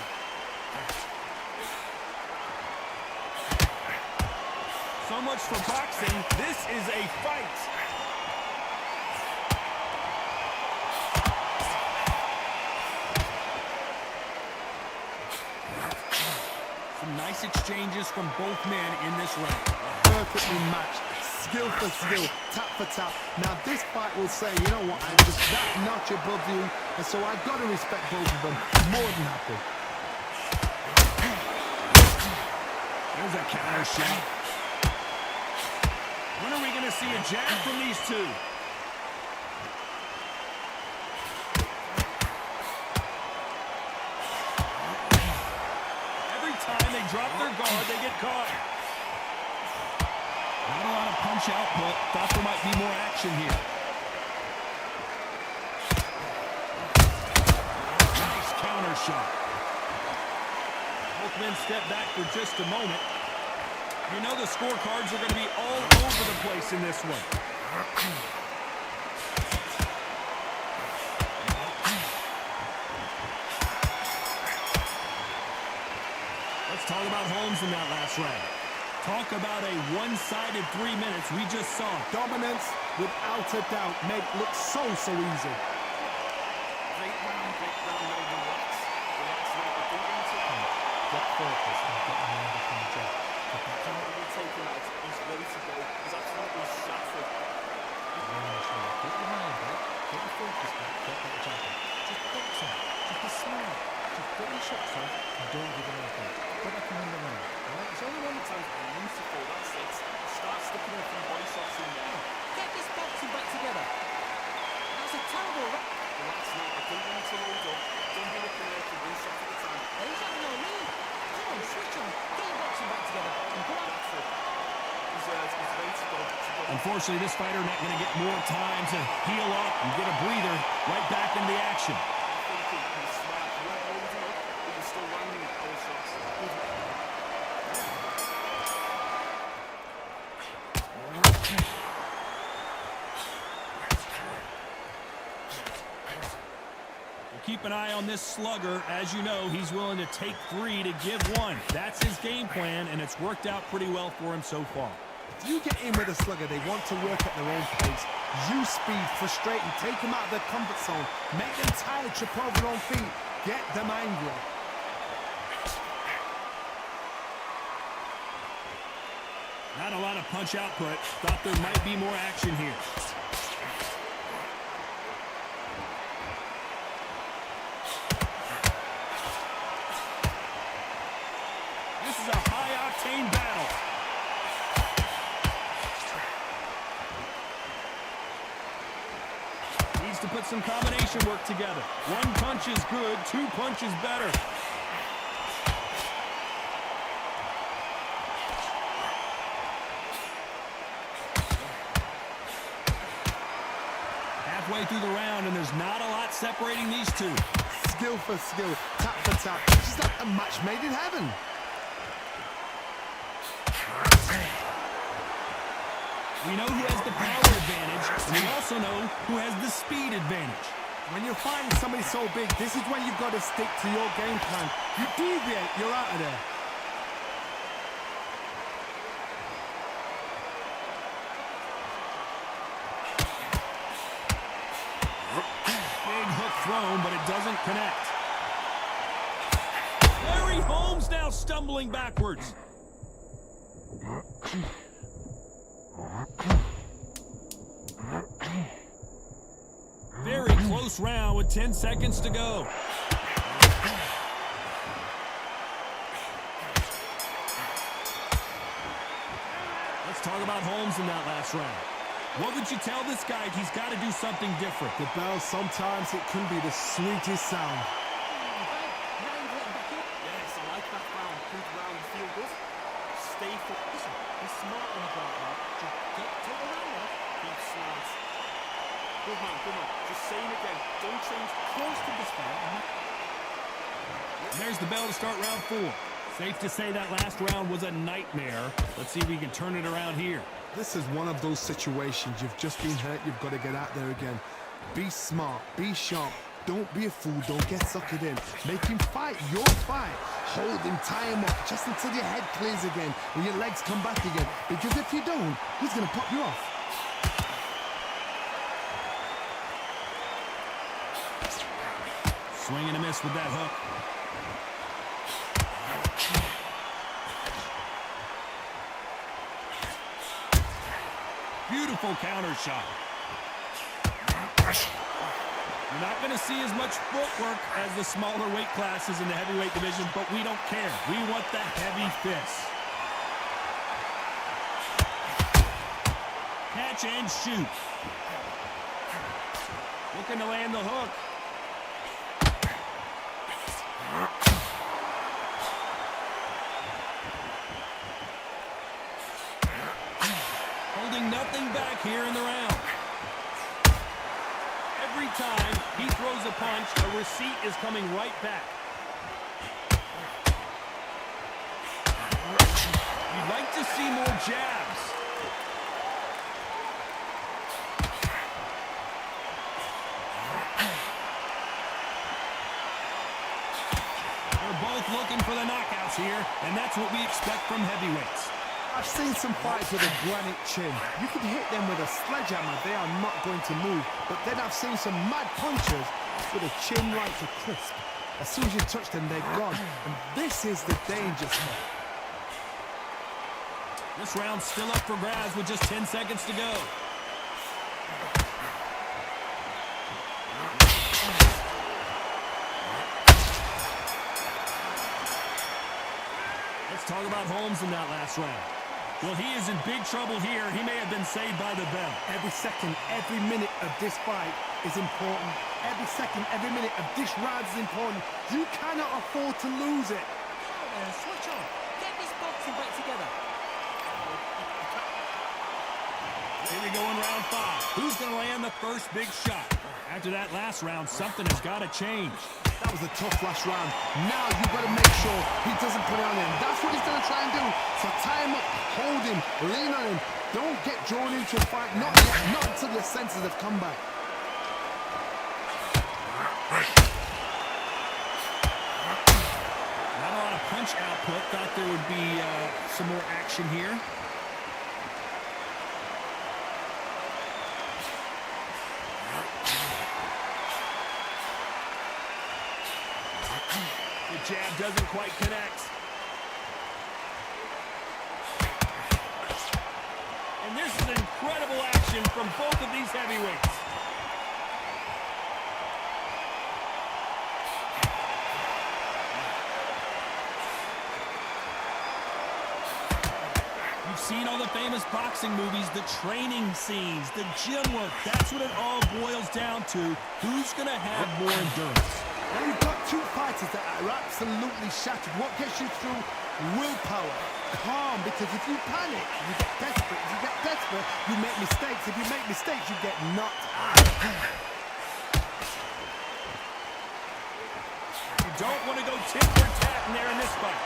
So much for boxing. This is a fight. Some nice exchanges from both men in this round. Perfectly matched, skill for skill, tap for tap. Now this fight will say, you know what, I'm just that notch above you, and so I've got to respect both of them. More than happy. There's a counter shot. When are we going to see a jab from these two? Every time they drop their guard, they get caught. Not a lot of punch output. Thought there might be more action here. Nice counter shot. Both men step back for just a moment. You know the scorecards are going to be all over the place in this one. Let's talk about Holmes in that last round. Talk about a one-sided 3 minutes we just saw. Dominance, without a doubt, made it look so easy. Great round, no relax. Relax, like I think we need to Get focus and get him under from the jab. take him out. He's ready to go. He's absolutely shattered. Get your mind back, get your focus back, get that jab in. Just box him. Just be smart. Just put your shots on and don't give him anything. Go back and win the round. Alright? It's only one time. Beautiful, that's it. Start sticking in some body shots in there. Get this boxing back together. That's a terrible Relax now. I think we need to load up. Don't be looking there for one shot at a time. He's having no lead. Come on, switch on. Get your boxing back together. And go on. That's it. He's ready to go. Unfortunately, this fighter not going to get more time to heal up and get a breather. Right back into the action. He's smart. You weren't loading up, but you're still landing with power shots. Keep an eye on this slugger. As you know, he's willing to take 3 to give 1. That's his game plan, and it's worked out pretty well for him so far. If you get in with a slugger, they want to work at their own pace. Use speed, frustrate them, take them out of their comfort zone, make them tired, trip over their own feet, get them angry. Not a lot of punch output. Thought there might be more action here. This is a high-octane battle. Needs to put some combination work together. 1 punch is good, 2 punches better. Halfway through the round, and there's not a lot separating these two. Skill for skill, tap for tap. It's just like a match made in heaven. We know who has the power advantage, and we also know who has the speed advantage. When you're fighting somebody so big, this is when you've got to stick to your game plan. You deviate, you're out of there. doesn't connect. Larry Holmes now stumbling backwards. Very close round with 10 seconds to go. Let's talk about Holmes in that last round. What would you tell this guy? He's got to do something different. The bell, sometimes it can be the sweetest sound. Yes, I like that round. Good round, feel good. Stay focused. Listen, be smart on the ground now. Just get to the round off. Keep smart. Good man, good man. Just saying again, don't change close to this round. And there's the bell to start round 4. Safe to say that last round was a nightmare. Let's see if we can turn it around here. This is one of those situations. You've just been hurt. You've got to get out there again. Be smart. Be sharp. Don't be a fool. Don't get suckered in. Make him fight your fight. Hold him, tie him up just until your head clears again and your legs come back again. Because if you don't, he's going to pop you off. Swing and a miss with that hook. Beautiful counter shot. You're not going to see as much footwork as the smaller weight classes in the heavyweight division, but we don't care. We want the heavy fists. Catch and shoot. Looking to land the hook. Holding nothing back here in the round. Every time he throws a punch, a receipt is coming right back. You'd like to see more jabs. They're both looking for the knockouts here, and that's what we expect from heavyweights. I've seen some fights with a granite chin. You can hit them with a sledgehammer, they are not going to move. But then I've seen some mad punchers with a chin right to crisp. As soon as you touch them, they're gone. And this is the danger spot. This round's still up for grabs with just 10 seconds to go. Let's talk about Holmes in that last round. Well, he is in big trouble here. He may have been saved by the bell. Every second, every minute of this fight is important. Every second, every minute of this round is important. You cannot afford to lose it. Switch on. Get this boxing back together. Here we go in round 5. Who's going to land the first big shot? After that last round, something has got to change. That was a tough last round. Now you've got to make sure he doesn't put it on him. That's what he's going to try and do. So tie him up, hold him, lean on him. Don't get drawn into a fight. Not yet. Not until your senses have come back. Not a lot of punch output. Thought there would be some more action here. The jab doesn't quite connect. And this is incredible action from both of these heavyweights. You've seen all the famous boxing movies, the training scenes, the gym work. That's what it all boils down to. Who's going to have more endurance? Now you've got two fighters that are absolutely shattered. What gets you through? Willpower. Calm, because if you panic, you get desperate. If you get desperate, you make mistakes. If you make mistakes, you get knocked out. You don't want to go tit for tat in there in this fight.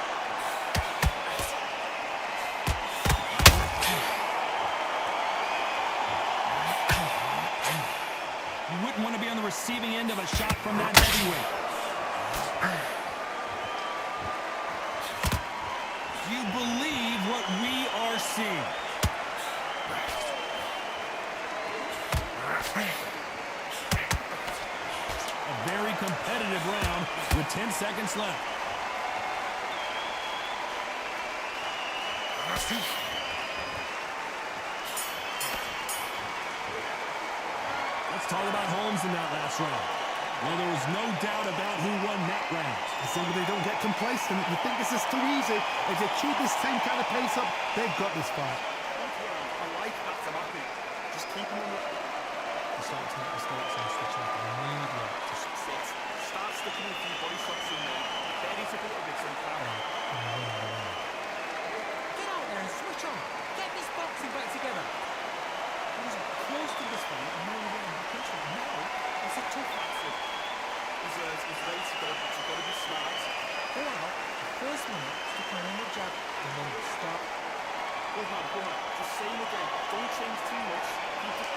You wouldn't want to be on the receiving end of a shot from that heavyweight. Do you believe what we are seeing? A very competitive seconds left. Let's talk about Holmes in that last round. Well, there was no doubt about who won that round. As long as they don't get complacent, you think this is too easy. If they keep this same kind of pace up, they've got this fight. I like that to happen. Just keep them on the... You start to make mistakes and switch off immediately. Just Sit. Start sticking a few body shots in there. Bury it a little bit so you can. Get out there and switch on. Get this boxing back together. He was close to this fight and now he went back into it. Now, it's a tough outfit. He's ready to go, but you've got to be smart. Go out, the first minute, stick on the jab, and then stop. Good man, good man. Just same again. Don't change too much. Keep it.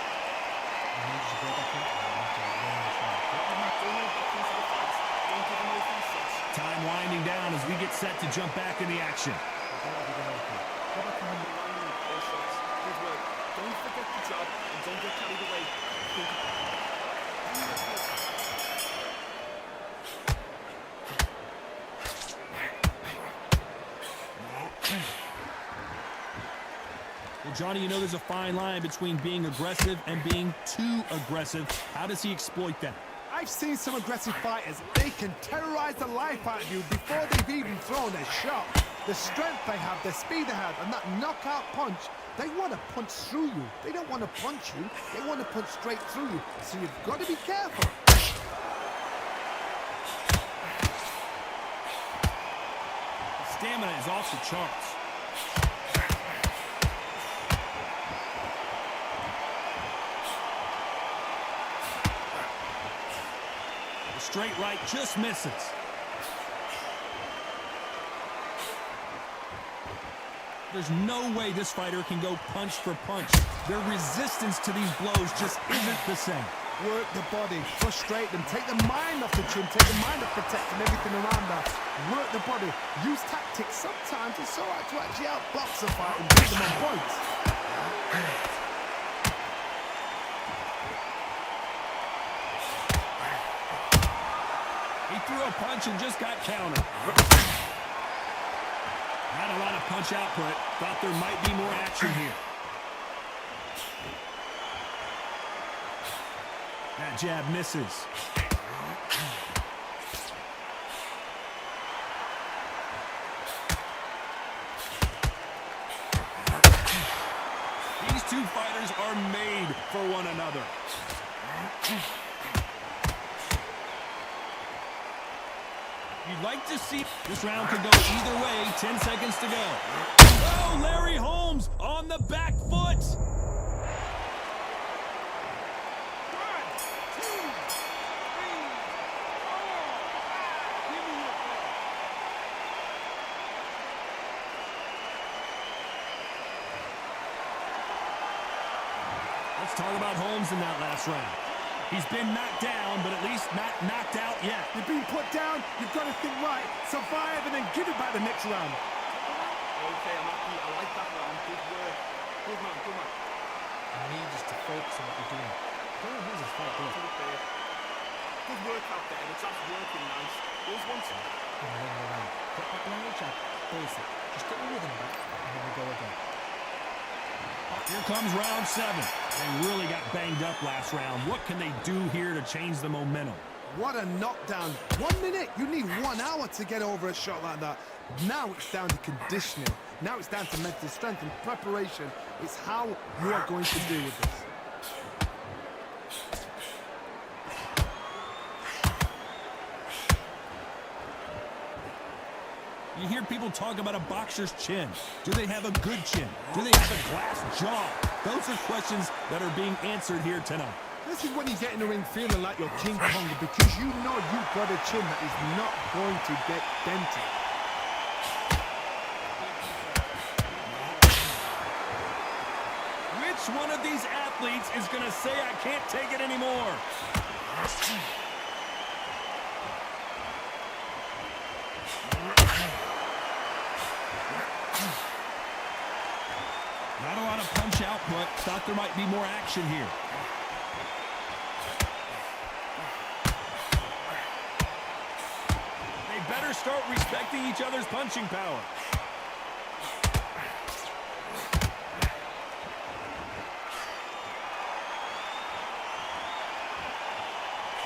and then just go back in and after running the shot. Don't go back into the fight. Don't give him no free shots. Time winding down as we get set to jump back in the action. Go back in the All shots. Good work. Don't forget the job and don't get carried away. Well, Johnny, you know there's a fine line between being aggressive and being too aggressive. How does he exploit that? I've seen some aggressive fighters. They can terrorize the life out of you before they've even thrown a shot. The strength they have, the speed they have, and that knockout punch, they want to punch through you. They don't want to punch you. They want to punch straight through you. So you've got to be careful. Stamina is off the charts. The straight right just misses. There's no way this fighter can go punch for punch. Their resistance to these blows just isn't the same. Work the body, frustrate them, take the mind off the chin, take the mind off protecting everything around that. Work the body, use tactics. Sometimes it's all right to actually outbox a fight and beat them on points. He threw a punch and just got countered. Not a lot of punch output. Thought there might be more action here. That jab misses. These two fighters are made for one another. You'd like to see this round could go either way. 10 seconds to go. Oh, Larry Holmes on the back foot. Let's talk about Holmes in that last round. He's been knocked down, but at least not knocked out yet. You've been put down, you've got to think right, survive, and then give it back the next round. Okay, I'm happy. I like that round. Good work. Good man, good man. I need just to focus on what you're doing. Don't lose this fight, do it. Good work out there. The jab's working nice. Those ones. And then go around. Get back behind the jab, basic. Just get the rhythm back, and then we go again. Here comes round 7. They really got banged up last round. What can they do here to change the momentum? What a knockdown. 1 minute, you need 1 hour to get over a shot like that. Now it's down to conditioning. Now it's down to mental strength and preparation. It's how you are going to deal with this. You hear people talk about a boxer's chin. Do they have a good chin? Do they have a glass jaw? Those are questions that are being answered here tonight. This is when you get in the ring feeling like you're King Kong because you know you've got a chin that is not going to get dented. Which one of these athletes is going to say, I can't take it anymore? Not a lot of punch output. Thought there might be more action here. They start respecting each other's punching power.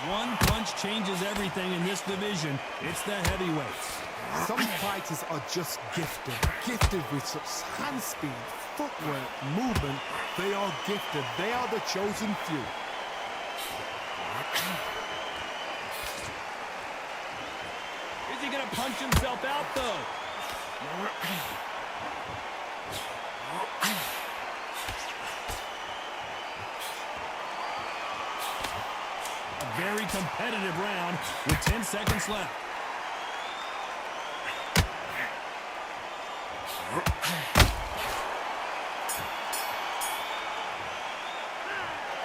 One punch changes everything in this division. It's the heavyweights. Some fighters are just gifted with such hand speed, footwork, movement. They are gifted. They are the chosen few. Is he gonna punch himself out though? A very competitive round with 10 seconds left.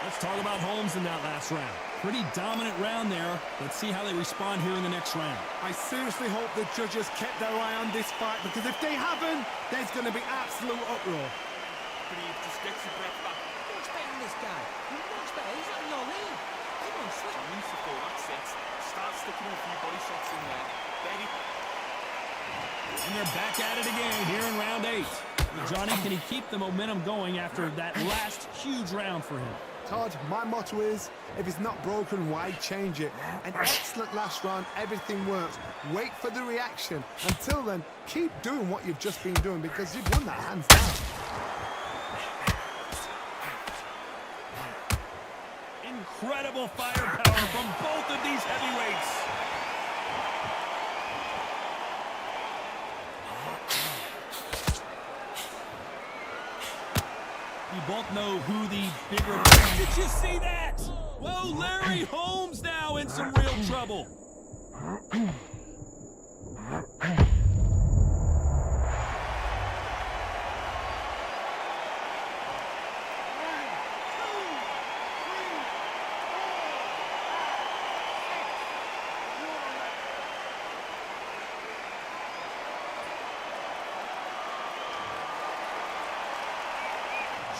Let's talk about Holmes in that last round. Pretty dominant round there. Let's see how they respond here in the next round. I seriously hope the judges kept their eye on this fight, because if they haven't, there's going to be absolute uproar. Just gets your breath back. What's better than this guy? What's better? He's not in your league. Come on, switch. Needs to fall, that's it. Start sticking a few body shots in there. Very. And they're back at it again here in round 8. Johnny, can he keep the momentum going after that last huge round for him? Todd, my motto is, if it's not broken, why change it? An excellent last round, everything works. Wait for the reaction. Until then, keep doing what you've just been doing, because you've won that hands down. Incredible firepower from both of these heavyweights. You both know who the bigger... Did you see that? Whoa, Larry Holmes now in some real trouble.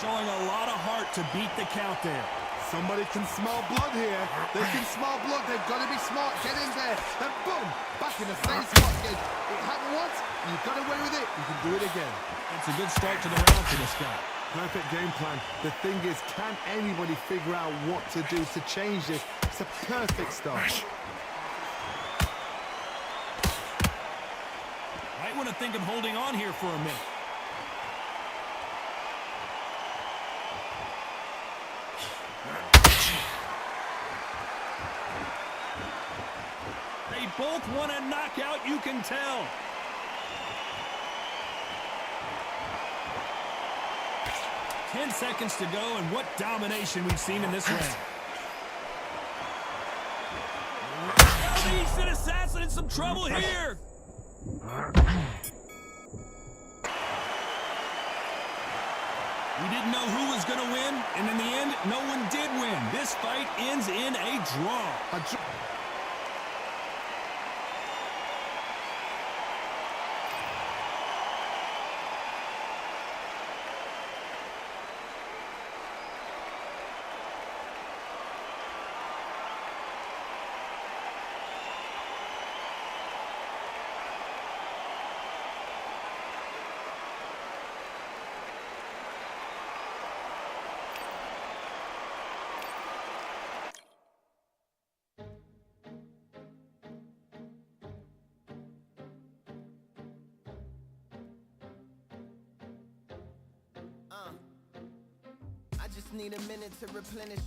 Showing a lot of heart to beat the count there. Somebody can smell blood here. They can smell blood. They've got to be smart. Get in there. Then boom, back in the same spot again. It happened once. You got away with it. You can do it again. It's a good start to the round for this guy. Perfect game plan. The thing is, can anybody figure out what to do to change this? It's a perfect start. Might want to think of holding on here for a minute. They both want a knockout, you can tell. Ten seconds to go, and what domination we've seen in this round. The Eastern Assassin in some trouble here. We didn't know who was going to win, and in the end, no one did win. This fight ends in a draw. I just need a minute to replenish.